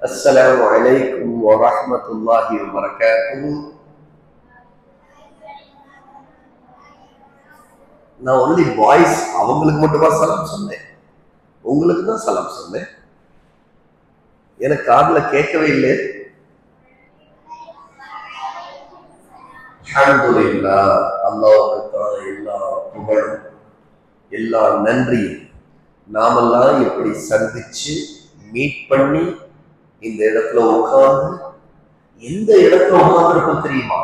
السلام عليكم ورحمة الله وبركاته. நான் only boys அவங்களுக்கு மட்டுமா சலாம் சொன்னேன், உங்களுக்கு தான் சலாம் சொன்னேன். எனக்கு காதுல கேட்கவே இல்லை. அல்ஹம்துலில்லாஹ், அல்லாஹ்வுக்கு தான் எல்லா புகழும் எல்லா நன்றியும். நாமெல்லாம் எப்படி சந்திச்சு மீட் பண்ணி இந்த இடத்துல உட்கார்ந்து எந்த இடத்துல உட்கார்ந்துருக்கோம் தெரியுமா?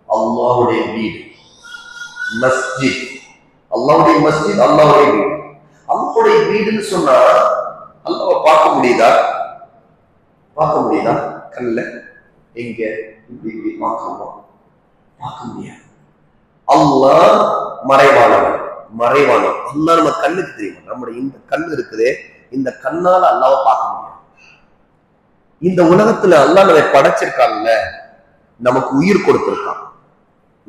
அல்லாஹ்வுடைய வீடு, மஸ்ஜித். அல்லாஹ்வுடைய மஸ்ஜித், அல்லாஹ்வுடைய வீடு. அல்லாஹ்வுடைய வீடுன்னு சொன்னா அல்லாஹ்வை பார்க்க முடியுதா? பார்க்க முடியுதா? கண்ணுல எங்க இப்படி பார்க்க முடியாது. அல்லாஹ் மறைவானவன், மறைவானவன். அல்லாஹ் நம்ம கண்ணுக்கு தெரியும். நம்முடைய இந்த கண்ணு இருக்குதே, இந்த கண்ணால அல்லாஹ்வை பார்க்க முடியாது. இந்த உலகத்துல அல்லாஹ் நம்மை படைச்சிருக்காங்கல்ல, நமக்கு உயிர் கொடுத்திருக்கான்,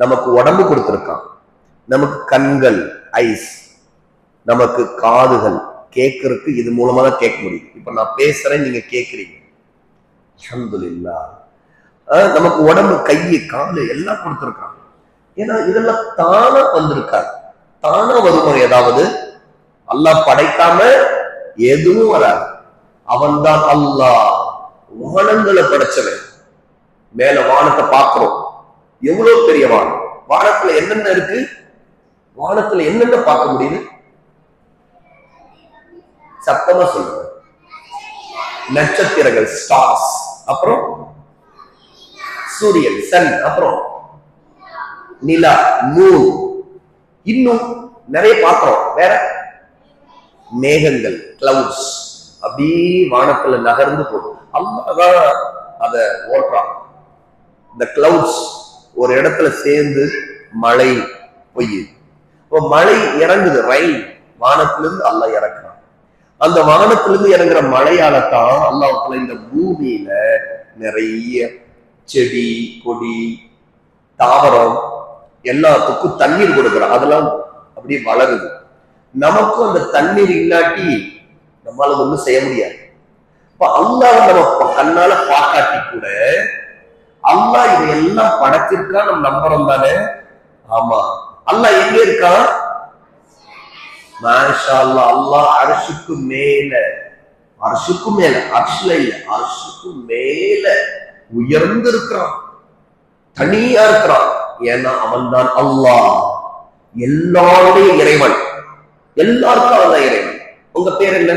நமக்கு உடம்பு கொடுத்திருக்கான், நமக்கு கண்கள் ஐஸ், நமக்கு காதுகள் கேட்கறதுக்கு இது மூலமா தான் கேட்க முடியும். இப்ப நான் பேசுறேன், நீங்க கேட்கறீங்க. அல்ஹம்துலில்லாஹ். நமக்கு உடம்பு கை காலு எல்லாம் கொடுத்திருக்கான். ஏன்னா இதெல்லாம் தானா வந்திருக்காரு. தானா வருமா? ஏதாவது அல்லாஹ் படைக்காம எதுவும் வராது. அவன்தான் அல்லாஹ். வானங்களை படைச்சவன். மேல வானத்தை பார்க்கிறோம், எவ்வளவு பெரிய வானம். வானத்துல என்னென்ன இருக்கு? வானத்துல என்னென்ன பார்க்க முடியுது? சத்தமா சொல்லுங்க. நட்சத்திரங்கள், ஸ்டார்ஸ், அப்புறம் சூரியன், சன், அப்புறம் நிலா, மூன், இன்னும் நிறைய பார்க்கிறோம். வேற மேகங்கள், கிளவுட்ஸ் அப்படி வானத்துல நகர்ந்து போகும். அல்லாஹ் அத ஓட்டுறான். இந்த கிளவுட்ஸ் ஒரு இடத்துல சேர்ந்து மழை பெய்யுது. இப்போ மழை இறங்குது, ரெயின் வானத்திலிருந்து அல்லாஹ் இறக்குறான். அந்த வானத்திலிருந்து இறங்குற மழையால தான் அல்லாஹ் இந்த பூமியில நிறைய செடி கொடி தாவரம் எல்லாத்துக்கும் தண்ணீர் கொடுக்குறான். அதெல்லாம் அப்படியே வளருது. நமக்கும் அந்த தண்ணீர் இல்லாட்டி நம்மளால ஒண்ணும் செய்ய முடியாது. இப்ப அல்லாஹ் நம்ம கண்ணால பார்க்காட்டி கூட அல்லாஹ் இதையெல்லாம் படைச்சிருக்கா நம்ம நம்புறோம் தானே? ஆமா. அல்லாஹ் எங்க இருக்கான்? மாஷா அல்லாஹ். அல்லாஹ் அர்ஷுக்கு மேல, அர்ஷுக்கு மேல, அர்ஷ்ல இல்ல, அர்ஷுக்கு மேல உயர்ந்து இருக்கிறான், தனியா இருக்கிறான். ஏன்னா அவன் தான் அல்லாஹ், எல்லாருடைய இறைவன். எல்லாருக்கும் அவன் தான் இறைவன். உங்க பேர் என்ன?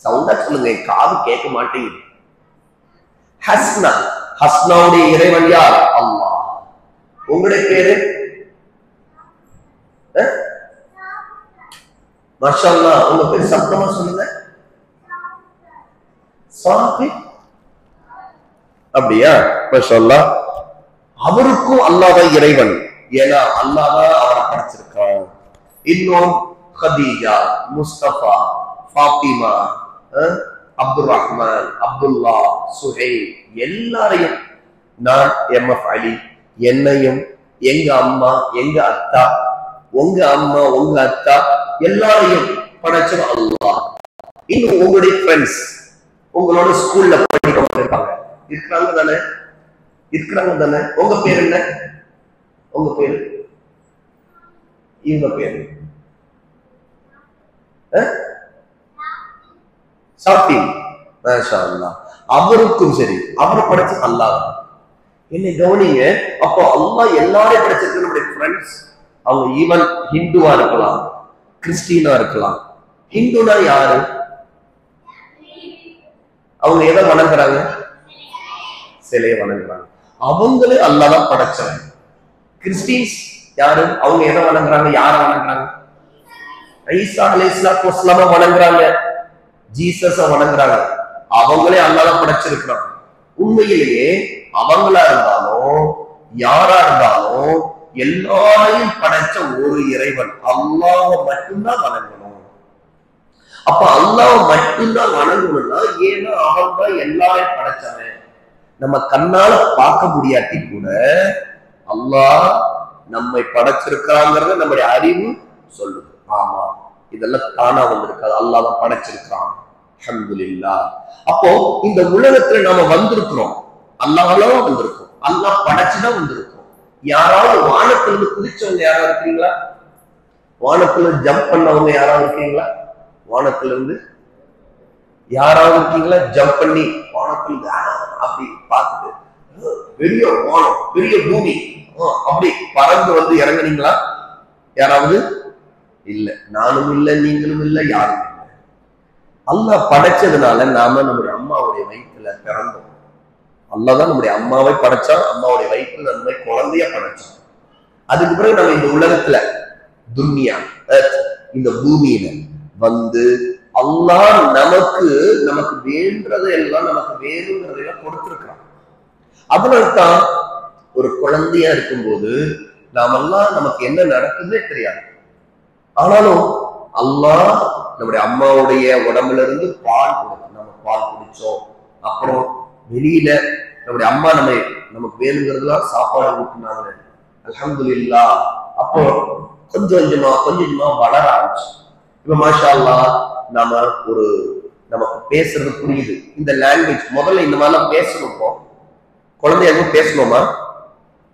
சவுண்டா சொல்லுங்க, காது கேட்க மாட்டேங்குது. ஹஸ்னா. ஹஸ்னாவுடைய இறைவன் யார்? அல்லாஹ். உங்களுடைய பேரு? மாஷா அல்லாஹ். உங்க பேர் சத்தமா சொல்லுங்க. சாபி. அப்படியா? மாஷா அல்லாஹ். அவருக்கும் அல்லாஹ் தான் இறைவன். ஏன்னா அல்லாஹ் தான் அவரை படைச்சிருக்கான். இன்னும் கதீஜா, முஸ்தபா, ஃபாத்திமா, அப்துல் ரஹ்மான், அப்துல்லா, சுஹைல் எல்லாரையும், நான் எம்எஃப் அலி, என்னையும், எங்க அம்மா, எங்க அத்தா, உங்க அம்மா, உங்க அத்தா எல்லாரையும் படைச்சது அல்லாஹ். இன்னும் உங்களுடைய ஃப்ரெண்ட்ஸ், உங்களோட ஸ்கூல்ல படிக்கிறவங்க இருப்பாங்க, இருக்கிறாங்க தானே? இருக்கிறாங்க தானே? உங்க பேர் என்ன? உங்க பேரு? இவங்க பேரு சாஃபி. மாஷா அல்லாஹ். அவருக்கும் சரி, அவரை படைச்சு அல்லாஹ். என்ன கவனிங்க. அப்போ அல்லாஹ் எல்லாரையும் படைச்சிருக்கு. நம்முடைய ஃப்ரெண்ட்ஸ் அவங்க ஈவன் ஹிந்துவா இருக்கலாம், கிறிஸ்டினா இருக்கலாம். ஹிந்துனா யாரு? அவங்க எதை வணங்குறாங்க? சிலையை வணங்குறாங்க. அவங்களே அல்லாஹ் தான் படைச்சவன். கிறிஸ்டின்ஸ் யாரு? அவங்க எதை வணங்குறாங்க? யாரை வணங்குறாங்க? ஈசா அலைஹிஸ்ஸலாத்து வஸ்ஸலாம வணங்குறாங்க, ஜீசஸ வணங்குறாங்க. அவங்களே அல்லாஹ் தான் படைச்சிருக்கிறாங்க. உண்மையிலேயே அவங்களா இருந்தாலும் யாரா இருந்தாலும் எல்லாரையும் படைச்ச ஒரு இறைவன் அல்லாஹ் மட்டும்தான் வணங்கணும். அப்ப அல்லாஹ் மட்டும்தான் வணங்கணும்னா, ஏன்னா அவன் தான் எல்லாரையும் படைச்சவன். நம்ம கண்ணால பார்க்க முடியாட்டி கூட அல்லாஹ் நம்மை படைச்சிருக்காங்கிறத நம்முடைய அறிவு சொல்லுது. ஆமா, இதெல்லாம் தானா வந்திருக்காது, அல்லாஹ் தான் படைச்சிருக்கான். அல்ஹம்துலில்லாஹ். அப்போ இந்த உலகத்துல நாம வந்திருக்கிறோம், அல்லாஹ்வால வந்திருக்கோம், அல்லாஹ் படைச்சுதான் வந்திருக்கோம். யாராவது வானத்துல இருந்து குதிச்சவங்க யாராவது இருக்கீங்களா? வானத்துல ஜம்ப் பண்ணவங்க யாராவது இருக்கீங்களா? வானத்துல இருந்து யாராவது இருக்கீங்களா? ஜம்ப் பண்ணி வானத்துல அப்படி பார்த்துட்டு பெரிய வானம், பெரிய பூமி அப்படி பறந்து வந்து இறங்குனீங்களா? யாராவது? இல்ல. நானும் இல்ல, நீங்களும் இல்ல, யாரும் இல்லை. அல்லாஹ் படைச்சதுனால நாம நம்முடைய அம்மாவுடைய வயிற்றுல பிறந்தோம். அல்லாஹ் நம்முடைய அம்மாவை படைச்சான், அம்மாவுடைய வயிற்றுல நம்மை குழந்தைய படைச்சான். அதுக்கு பிறகு நம்ம இந்த உலகத்துல துன்யா இந்த பூமியில வந்து அல்லாஹ் நமக்கு வேண்டதை எல்லாம் நமக்கு வேணுங்கிறதெல்லாம் கொடுத்திருக்கிறான். அதனால்தான் ஒரு குழந்தையா இருக்கும்போது நாமெல்லாம் நமக்கு என்ன நடக்குதுன்னே தெரியாது. ஆனாலும் அல்லாஹ் நம்முடைய அம்மாவுடைய உடம்புல இருந்து பால் கொடுக்கும். நம்ம பால் குடிச்சோம். அப்புறம் வெளியில நம்முடைய அம்மா நமக்கு வேணுங்கிறதுலாம் சாப்பாடு ஊட்டினாங்க. அல்ஹம்துலில்லாஹ். அப்போ கொஞ்சம் கொஞ்சமா வளர ஆரம்பிச்சோம். இப்ப மாஷா அல்லாஹ் நமக்கு பேசுறது புரியுது. இந்த லாங்குவேஜ் முதல்ல இந்த மாதிரிலாம் பேசணும். குழந்தையாக பேசணுமா?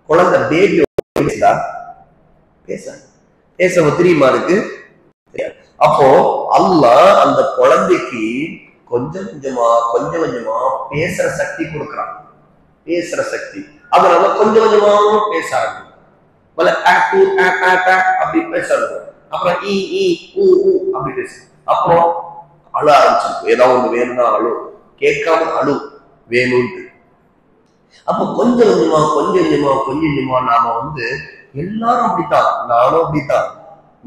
குழந்தை பேபி பேசுதா? பேச தெரியுமா இருக்கு? அப்போ அல்லாஹ் அந்த குழந்தைக்கு கொஞ்சம் கொஞ்சமா பேசுற சக்தி கொடுக்குறான். பேசுற சக்தி. அதனால கொஞ்சம் கொஞ்சமா பேச ஆரம்பிக்கும். அப்படி பேச அப்புறம் அப்படி பேச அப்புறம் அழ ஆரம்பிச்சிருக்கும். ஏதாவது ஒண்ணு வேணும்னா அழு, கேட்காம அழு வேணும்ட்டு. அப்ப கொஞ்சம் கொஞ்சமா நாம எல்லாரும் அப்படித்தான், நானும் அப்படித்தான்,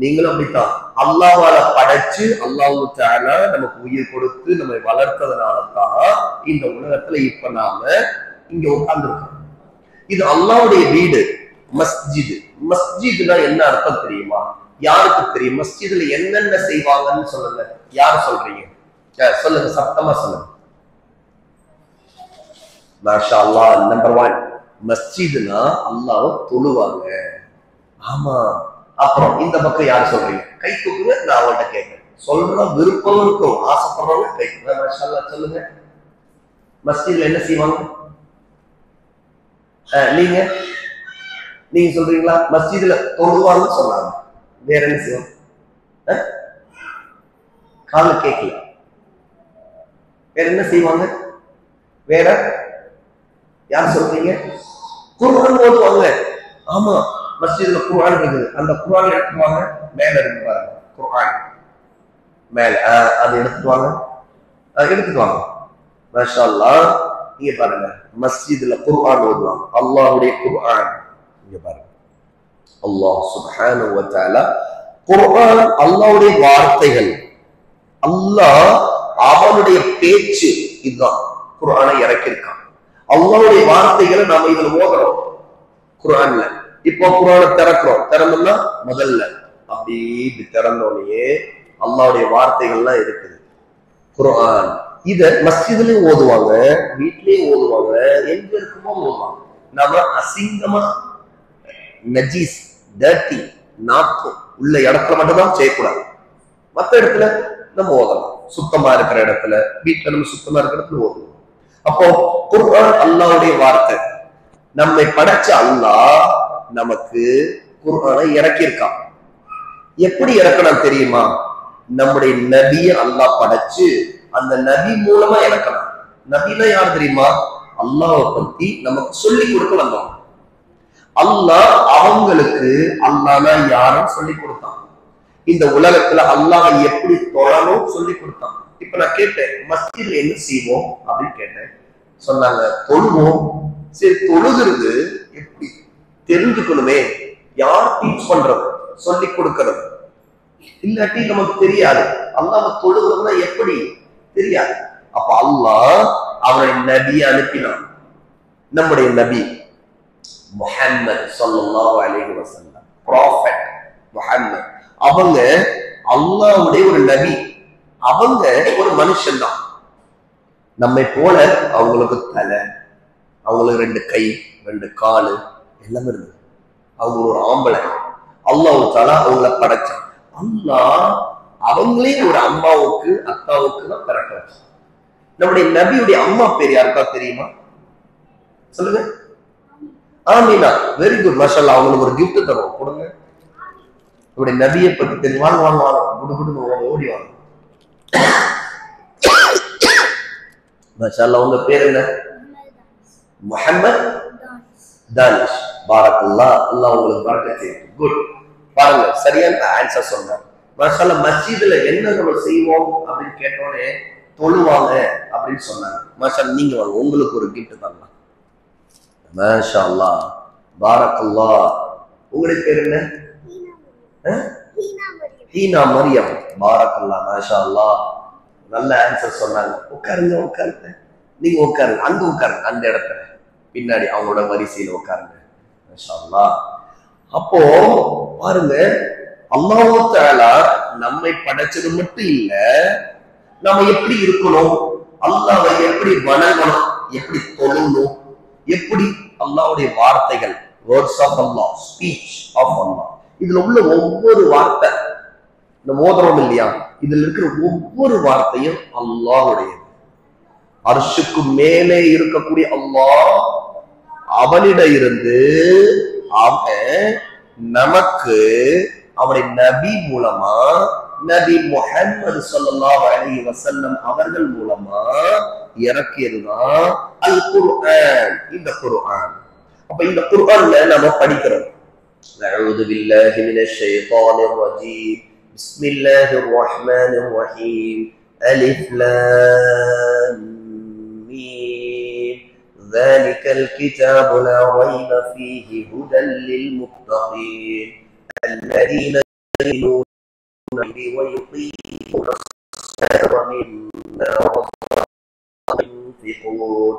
நீங்களும் அப்படித்தான். அல்லாஹ்வால படைச்சு அல்லாஹ் தஆலா நமக்கு உயிர் கொடுத்து நம்மை வளர்த்ததுனாலதான் இந்த உலகத்துல இப்ப நாம இங்க உட்கார்ந்துருக்கோம். இது அல்லாஹ்வுடைய வீடு, மஸ்ஜித். மஸ்ஜித்னா என்ன அர்த்தம் தெரியுமா? யாருக்கு தெரியும்? மஸ்ஜித்ல என்னென்ன செய்வாங்கன்னு சொல்லுங்க. யாரு சொல்றீங்க? சொல்லுங்க, சத்தமா சொல்லுங்க. மாஷா அல்லாஹ். நம்பர் 1 மஸ்ஜித்னா அல்லாஹ்வை தொழுவாங்க. ஆமா. அப்புறம் இந்த பக்கம் யாரு சொல்றீங்க? கை தூக்குங்க, நான் அவங்கள்ட்ட கேட்கிறேன். சொல்ற விருப்பம் இருக்கும், ஆசைப்படுறவங்க கை தூக்குங்க. மாஷா அல்லாஹ் சொல்லுங்க. மஸ்ஜித்ல என்ன செய்வாங்க? நீங்க சொல்றீங்களா? மஸ்ஜித்ல தொழுவாங்கன்னு சொன்னாங்க. வேற என்ன செய்வாங்க? கால கேட்கல. வேற என்ன செய்வாங்க? வேற யார் சொல்றீங்க? குர்ஆன் ஓதுவாங்க. ஆமா, மஸ்ஜித்ல குர்ஆன் இருக்குது. அந்த குர்ஆன் எடுத்துவாங்க, மேல இருக்கு பாருங்க குர்ஆன் மேல, அது எடுத்துவாங்க. மாஷா அல்லாஹ். இங்க பாருங்க, மஸ்ஜித்ல குர்ஆன் ஓதுவாங்க, அல்லாஹ்வுடைய குர்ஆன். இங்க பாருங்க, அல்லாஹ் சுப்ஹானஹு வ தஆலா குர்ஆன் அல்லாஹ்வுடைய வார்த்தைகள், அல்லாஹ் அவனுடைய பேச்சு. இதுதான் குர்ஆனை இறக்கியிருக்கான். அல்லாஹ்வுடைய வார்த்தைகளை நாம இதுல ஓதுறோம் குர்ஆன்ல. இப்போ குர்ஆனை திறந்தோம்னா முதல்ல அப்படி திறந்தோடனே அல்லாஹ்வுடைய வார்த்தைகள்லாம் இருக்குது குர்ஆன். இத மஸ்ஜித்லயும் ஓதுவாங்க, வீட்லயும் ஓதுவாங்க, எங்க இருக்குமோ ஓதுவாங்க. நாம அசிங்கமா நஜீஸ் டர்ட்டி நாக்கும் உள்ள இடத்துல மட்டும்தான் செய்யக்கூடாது. மற்ற இடத்துல நம்ம ஓதலாம். சுத்தமா இருக்கிற இடத்துல, வீட்டுல நம்ம சுத்தமா இருக்கிற இடத்துல ஓதுவோம். அப்போ குர்ஆன் அல்லாஹ்வுடைய வார்த்தை. நம்மை படைச்ச அல்லாஹ் நமக்கு குர்ஆனை இறக்கியிருக்கான். எப்படி இறக்கணும் தெரியுமா? நம்முடைய நபிய அல்லாஹ் படைச்சு அந்த நபி மூலமா இறக்கணும். நபினா யார் தெரியுமா? அல்லாஹ்வை பத்தி நமக்கு சொல்லி கொடுக்க வந்தோம். அல்லாஹ் அவங்களுக்கு அல்லாஹ்னா யாரும் சொல்லி கொடுத்தான். இந்த உலகத்துல அல்லாஹ் எப்படி தொழணும் சொல்லி கொடுத்தான். இப்ப நான் கேட்டேன், மஸ்ஜித்ல என்ன செய்வோம் அப்படின்னு கேட்டேன். சொன்னாங்க, தொழுவோம். சரி, தொழுகிறது எப்படி தெரிஞ்சுக்கணுமே. யார் டீச் பண்றது, சொல்லி கொடுக்கறது? இல்லாட்டி நமக்கு தெரியாது. அல்லாஹ் தொழுகிறதுனா எப்படி தெரியாது. அப்ப அல்லாஹ் அவருடைய நபியை அனுப்பினான். நம்முடைய நபி முஹம்மது ஸல்லல்லாஹு அலைஹி வஸல்லம், ப்ராஃபெட் முஹம்மது. அவங்க அல்லாஹ்வுடைய ஒரு நபி. அவங்க ஒரு மனுஷன் தான். நம்மை போல அவங்களுக்கு தலை, அவங்களுக்கு 2 கை 2 காலு எல்லாமே இருந்தது. அவங்க ஒரு ஆம்பளை. அல்லாஹ் தஆலா அவங்கள படைச்சான். அல்லாஹ் அவங்களே ஒரு அம்மாவுக்கு அத்தாவுக்கு தான் பிறக்க வச்சு. நம்முடைய நபியுடைய அம்மா பேர் யாருக்கா தெரியுமா? சொல்லுங்க. ஆமீனா. வெரி குட், மாஷாஅல்லாஹ். அவங்களுக்கு ஒரு கிஃப்ட் தருவோம், கொடுங்க. நம்முடைய நபியை பத்தி தெரியும். வாங்க வாங்க வாங்க, குடு குடு ஓடி வாங்க. மாஷாஅல்லாஹ். உங்க பேர் என்ன? முஹம்மத் தானிஷ். பாரக்கல்லாஹ். அல்லாஹ் உங்களுக்கு பரக்கத் செய்யட்டும். குட். பாருங்க, சரியான ஆன்சர் சொன்னார். மாஷாஅல்லாஹ். மஸ்ஜிதுல என்ன நம்ம செய்வோம் அப்படின்னு கேட்டோன்னே தொழுவாங்க அப்படின்னு சொன்னாங்க. மாஷாஅல்லாஹ். நீங்க வாங்க, உங்களுக்கு ஒரு கிஃப்ட் தரலாம். மாஷாஅல்லாஹ். பாரக்கல்லாஹ். உங்களுக்கு பேர் என்ன? ஹீனா மரியம். பாரக்கல்லாஹ். மாஷாஅல்லாஹ். நல்ல ஆன்சர் சொன்னாங்க. உட்காருங்க உட்காருங்க. நீங்க உட்காருங்க, அங்க உட்காருங்க, அந்த இடத்துல பின்னாடி அவங்களோட வரிசையில உட்காருங்க. மாஷாஅல்லாஹ். அப்போ பாருங்க, அல்லாஹ் தஆலா நம்மை படைச்சது மட்டும் இல்ல, நாம எப்படி இருக்கணும், அல்லாஹ்வை எப்படி வணங்கணும், எப்படி தொழணும், எப்படி அல்லாஹ்வுடைய வார்த்தைகள், words of Allah, speech of Allah, இதுல உள்ள ஒவ்வொரு வார்த்தை இந்த மோதிரம் இல்லையா, இதுல இருக்கிற ஒவ்வொரு வார்த்தையும் அல்லாஹ்வுடையது. அர்ஷுக்கு மேலே இருக்கக்கூடிய அல்லாஹ், அவனிட இருந்து அவன் நமக்கு அவனுடைய நபி மூலமா, நபி முஹம்மது ஸல்லல்லாஹு அலைஹி வஸல்லம் அவர்கள் மூலமா இறக்கியதுதான் அல் குர்ஆன், இந்த குர்ஆன். அப்ப இந்த குர்ஆன்ல நாம படிக்கிறோம். அஊது பில்லாஹி மினஷ் ஷைத்தானிர் ரஜீம். பிஸ்மில்லாஹிர் ரஹ்மானிர் ரஹீம். அலிஃப் லாம் மீம். ذلك الكتاب لا ريب فيه هدى للمتقين الذين يؤمنون به ويقيمون الصلاة ومما رزقناهم ينفقون.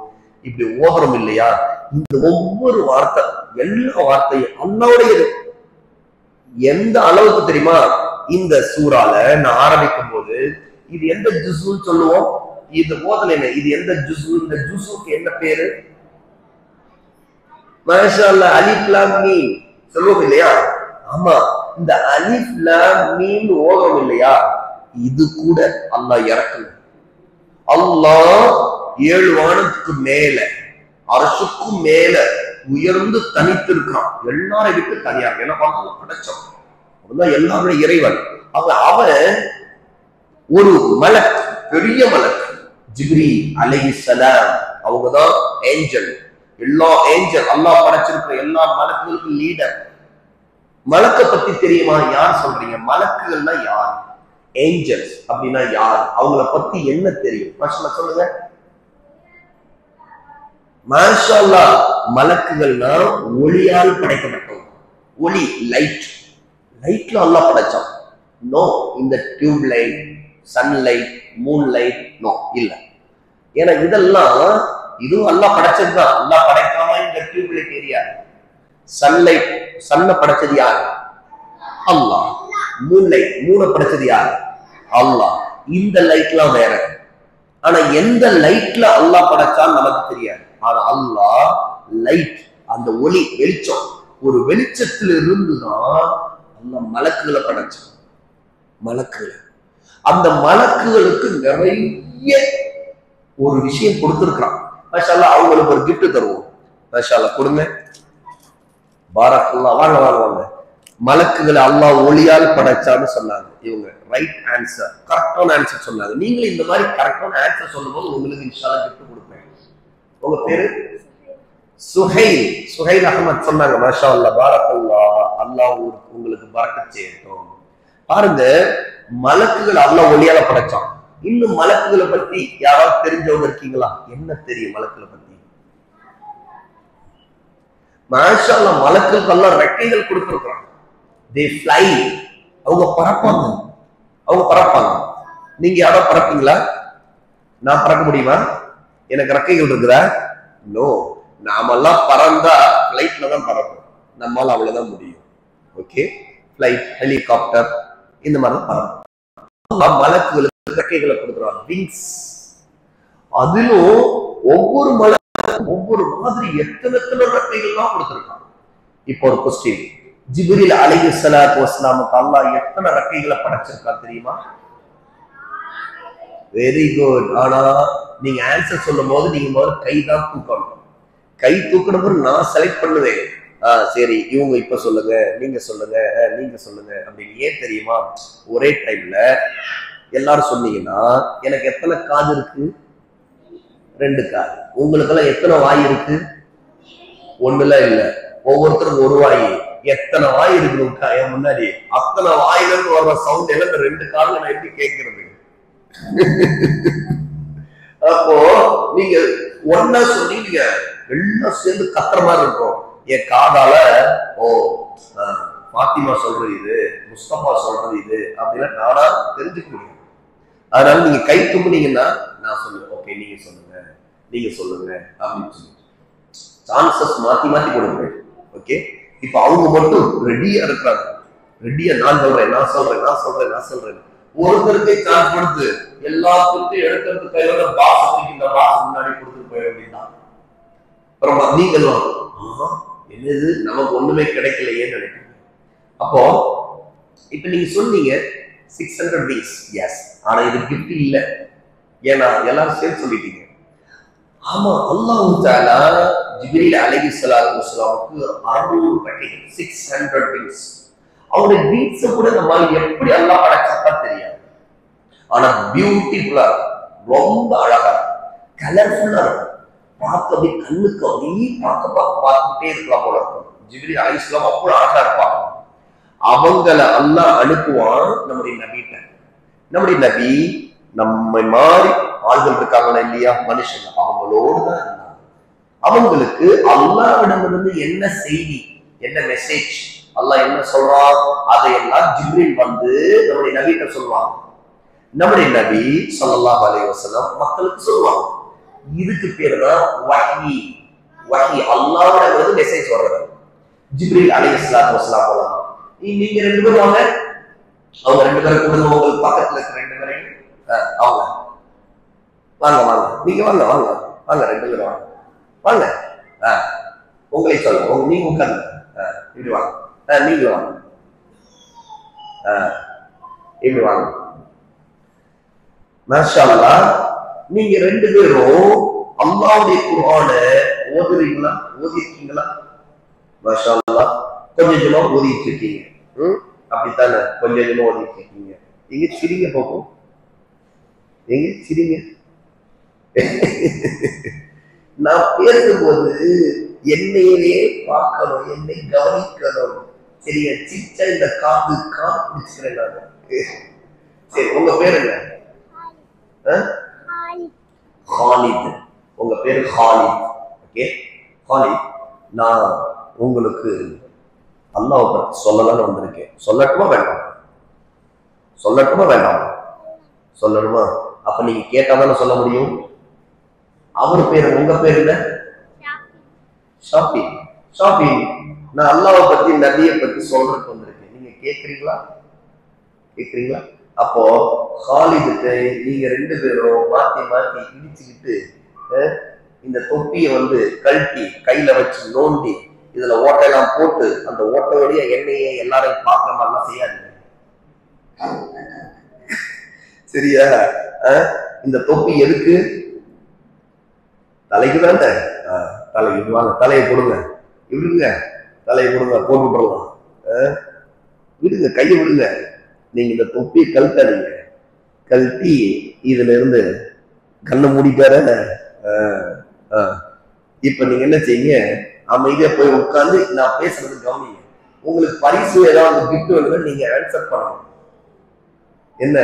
இப்படி ஓதுறோம் இல்லையா, இந்த ஒவ்வொரு வார்த்தை, எல்லா வார்த்தையும் அல்லாஹ்வுடையது. எந்த அளவுக்கு தெரியுமா, இந்த சூறால நான் ஆரம்பிக்கும் போது இது எந்த ஜுஸ்ன்னு சொல்லுவோம், இது ஓதல என்ன, இது எந்த ஜுஸ், இந்த ஜுஸுக்கு என்ன பேரு? மாஷாஅல்லாஹ், அலிஃப் லாம் மீம் சொல்லுவோம் இல்லையா? ஆமா, இந்த அலிஃப் லாம் மீம் ஓதுறோம் இல்லையா, இது கூட அல்லாஹ் இறக்கல. அல்லாஹ் 7 வானத்துக்கு மேல, அரசுக்கும் மேல உயர்ந்து தனித்து இருக்கான், எல்லாரை விட்டு தனியாக. என்ன பண்ணலாம், படைச்சோம், அவன்தான் எல்லாருடைய இறைவன். அவன் ஒரு மலக், பெரிய மலக், ஜிப்ரீல் அலைஹிஸ்ஸலாம், அவங்கதான் ஏஞ்சல். எல்லா ஏஞ்சல், அல்லாஹ் படைச்சிருக்கிற எல்லா மலக்குகளுக்கும் லீடர். மலக்க பத்தி தெரியுமா? யார் சொல்றீங்க? மலக்குகள்னா யார்? ஏஞ்சல்ஸ் அப்படின்னா யார்? அவங்கள பத்தி என்ன தெரியும்? மாஷாஅல்லாஹ் சொல்லுங்க. மாஷாஅல்லாஹ். மலக்குகள்னா ஒளியால் படைக்கப்பட்டவங்க. ஒளி, லைட். லைட்ல அல்லாஹ் படைச்சான். நோ, இந்த tube light, sunlight, moon light, no, இல்ல. ஏன்னா இதெல்லாம் இதுவும் அல்லாஹ் படைச்சதுதான். அல்லாஹ் படைக்காம இந்த டியூப் லைட் தெரியாது. சன்லைட், சன்ன படைச்சது யார்? அல்லாஹ். மூன் லைட், மூணை படைச்சது யார்? அல்லாஹ். இந்த லைட்லாம் வேற. ஆனா எந்த லைட்ல அல்லாஹ் படைச்சான்னு நமக்கு தெரியாது. ஆனா அல்லாஹ் லைட், அந்த ஒளி, வெளிச்சம், ஒரு வெளிச்சத்துல இருந்துதான் அல்லாஹ் மலக்குகளை படைச்சான். மலக்குகள், அந்த மலக்குகளுக்கு நிறைய ஒரு விஷயம் கொடுத்திருக்கான். மாஷாஅல்லாஹ். அவங்களுக்கு ஒரு கிஃப்ட் தருவோம். மாஷாஅல்லாஹ், கொடுங்க. பாரக்கல்லாஹ். வாங்க வாங்க வாங்க. மலக்குகளை அல்லாஹ் ஒளியால் படைச்சான்னு சொன்னாங்க. இவங்க ரைட் ஆன்சர், கரெக்டான ஆன்சர் சொன்னாங்க. நீங்களும் இந்த மாதிரி கரெக்டான ஆன்சர் சொல்லும்போது உங்களுக்கு இன்ஷாஅல்லாஹ் கிஃப்ட் கொடுப்பேன். உங்க பேரு? சுஹைல். சுஹைல் அஹ்மத் சொன்னாங்க. மாஷாஅல்லாஹ், பாரக்கல்லாஹ். அல்லாஹ் உங்களுக்கு பரக்கத் செய்யட்டும். பாருங்க, மலக்குகள் அல்லாஹ் ஒளியால படைச்சான். இன்னும் மலக்குகளை பத்தி யாராவது தெரிஞ்சவங்க இருக்கீங்களா? என்ன தெரியும் மலக்குகளை பத்தி? மாஷாஅல்லாஹ், மலக்குகளுக்கு அல்லாஹ் ரெக்கைகள் கொடுத்திருக்கிறான். they fly. அவங்க பறப்பாங்க, அவங்க பறப்பாங்க. நீங்க யாராவது பறப்பீங்களா? நான் பறக்க முடியுமா? எனக்கு ரெக்கைகள் இருக்குதா? நோ. நாமெல்லாம் பறந்தா பிளைட்ல தான் பறப்போம். நம்மால அவ்வளவுதான் முடியும். ஓகே, பிளைட், ஹெலிகாப்டர், இந்த மாதிரி பறப்போம். மலக்குகளுக்கு ரெக்கைகளை கொடுக்குறான், விங்ஸ். அதிலும் ஒவ்வொரு மலக்கு ஒவ்வொரு மாதிரி எத்தனை ரெக்கைகள்லாம் கொடுத்திருக்கான். இப்போ ஒரு கொஸ்டின், ஜிப்ரீல் அலைஹிஸ்ஸலாத்து வஸ்ஸலாமுக்கு அல்லாஹ் எத்தனை ரெக்கைகளை படைச்சிருக்கா தெரியுமா? Very good. ஆனா நீங்க ஆன்சர் சொல்லும் போது நீங்க முதல்ல கை தான் தூக்கணும். கை தூக்கணும் நான் செலக்ட் பண்ணுவேன். சரி இவங்க இப்ப சொல்லுங்க, நீங்க சொல்லுங்க, நீங்க சொல்லுங்க அப்படின்னு. ஏன் தெரியுமா? ஒரே டைம்ல எல்லாரும் சொன்னீங்கன்னா எனக்கு எத்தனை காது இருக்கு? 2 காது. உங்களுக்கெல்லாம் எத்தனை வாய் இருக்கு? ஒண்ணுல இல்ல, ஒவ்வொருத்தருக்கும் ஒரு வாய். எத்தனை வாய் இருக்கு என் முன்னாடி? அத்தனை வாயிலிருந்து வர்ற சவுண்ட் எல்லாம் இந்த 2 காதுல நான் எப்படி கேட்கறது? அப்போ நீங்க ஒன்னா சொன்னீங்க, எல்லாம் சேர்ந்து கத்துற மாதிரி இருக்கும். என் காதால ஓ பாத்திமா சொல்றது இது, முஸ்தபா சொல்றது இது அப்படின்னா நானா தெரிஞ்சுக்க முடியும். அதனால நீங்க கை தூக்குனீங்கன்னா நான் சொல்லுவேன், ஓகே நீங்க சொல்லுங்க, நீங்க சொல்லுங்க அப்படின்னு சொல்லி சான்சஸ் மாத்தி மாத்தி கொடுப்பேன். ஓகே, இப்ப அவங்க மட்டும் ரெடியா இருக்கிறாங்க. ரெடியா நான் சொல்றேன், நான் சொல்றேன், நான் சொல்றேன், நான் சொல்றேன். ஒருத்தருக்கே சான்ஸ் கொடுத்து எல்லாத்துக்கும் எடுக்கிறதுக்கு கையில பாசத்துக்கு இந்த பாச முன்னாடி கொடுத்துட்டு போயிட வேண்டியதான். அப்புறம் நீங்களும் என்னது நமக்கு ஒண்ணுமே கிடைக்கலையேன்னு நினைக்கிறீங்க. அப்போ இப்ப நீங்க சொன்னீங்க 600 வீக்ஸ். எஸ், ஆனா இது கிஃப்ட் இல்ல. ஏன்னா எல்லாரும் சேர்த்து சொல்லிட்டீங்க. ஆமா, அல்லாஹ் தஆலா ஜிப்ரீல் அலைஹிஸ்ஸலாத்து வஸ்ஸலாமுக்கு 600 ரெக்கைகள், 600 வீக்ஸ். அவருடைய வீக்ஸ கூட நம்ம எப்படி அல்லாஹ் படைச்சா தெரியாது. ஆனா பியூட்டிஃபுல்லா, ரொம்ப அழகா, கலர்ஃபுல்லா இருக்கும். பார்க்க அப்படியே கண்ணுக்கு அப்படியே பார்த்துட்டே இருக்கலாம் போல இருக்கும். ஜிப்ரீல் அலைஹிஸ்ஸலாம் அவ்வளவு அழகா இருப்பாங்க. அவங்கள அல்லாஹ் அனுப்புவான் நம்முடைய நபிட்ட. நம்முடைய நபி நம்மை மாறி ஆள்கள் இருக்காங்களா இல்லையா, மனுஷங்க, அவங்களோடு தான் இருந்தாங்க. அவங்களுக்கு அல்லாஹ்விடமிருந்து என்ன செய்தி, என்ன மெசேஜ், அல்லாஹ் என்ன சொல்றான், அதையெல்லாம் ஜிப்ரீல் வந்து நம்முடைய நபிட்ட சொல்லுவாங்க. நம்முடைய நபி ஸல்லல்லாஹு அலைஹி வஸல்லம் மக்களுக்கு சொல்லுவாங்க. இதுக்கு பேரு தான் வஹி. வஹி அல்லாஹ்விடமிருந்து மெசேஜ் வர்றது. ஜிப்ரீல் அலைஹிஸ்ஸலாத்து வஸலாம் போலாம். நீங்க 2 பேரும் வாங்க, அவங்க 2 பேரும் கூட உங்களுக்கு பக்கத்துல இருக்கிற 2 பேரையும் அவங்க வாங்க வாங்க, நீங்க வாங்க வாங்க வாங்க, 2 பேரும் வாங்க வாங்க. உங்களை சொல்லுங்க, நீங்க உட்கார்ந்து இப்படி வாங்க, நீங்க வாங்க, இப்படி வாங்க. மாஷா அல்லாஹ். நீங்க 2 பேரும் அல்லாஹ்வுடைய குர்ஆனை ஓதுறீங்களா, ஓதிருக்கீங்களா? மாஷா அல்லாஹ். கொஞ்சம் கொஞ்சமா ஓதிட்டு இருக்கீங்க. அப்படித்தானே? கொஞ்சம் கொஞ்சமா ஓதிட்டு இருக்கீங்க. எங்க சிரிங்க போகும், எங்க சிரிங்க. நான் பேசும்போது என்னையே பார்க்கணும், என்னை கவனிக்கணும். சரியா? சிச்சா இந்த காத்து பிடிச்சுக்கிறேன் நான். சரி, உங்க பேர் என்ன? ஹாலித். உங்க பேரு ஹாலித். ஓகே ஹாலித், நான் உங்களுக்கு அல்லாஹ் பத்தி சொல்லலாம்னு வந்திருக்கேன். சொல்லட்டுமா வேண்டாம்? சொல்லட்டுமா வேண்டாம்? சொல்லணுமா? அப்ப நீங்க கேட்டாதானே சொல்ல முடியும். அவர் பேரு, உங்க பேரு என்ன? ஷாஃபி. ஷாஃபி, நான் அல்லாஹ் பத்தி, நபியை பத்தி சொல்றதுக்கு வந்திருக்கேன். நீங்க கேக்குறீங்களா? கேக்குறீங்களா? அப்போ ஹாலிதுக்கு நீங்க 2 பேரும் மாத்தி மாத்தி இடிச்சுக்கிட்டு இந்த தொப்பியை வந்து கழட்டி கையில வச்சு நோண்டி இதுல ஓட்டையெல்லாம் போட்டு அந்த ஓட்டையோடைய எண்ணெயை எல்லாரையும் பார்க்க மாதிரிலாம் செய்யாதுங்க. சரியா? இந்த தொப்பி எதுக்கு? தலைக்கு தானே. தலைக்கு வாங்க, தலையை கொடுங்க, விடுங்க, தலையை கொடுங்க, போட்டு விடலாம். விடுங்க, கையை விடுங்க. நீங்க இந்த தொப்பியை கழட்டாதீங்க. கழட்டி இதுல இருந்து கண்ணை மூடிட்டார. இப்ப நீங்க என்ன செய்யுங்க, அமைதியா போய் உட்கார்ந்து நான் பேசுறது கவனிங்க. உங்களுக்கு பரிசு ஏதாவது கிஃப்ட் வேணும்னா நீங்க ஆன்சர் பண்ணணும். என்ன?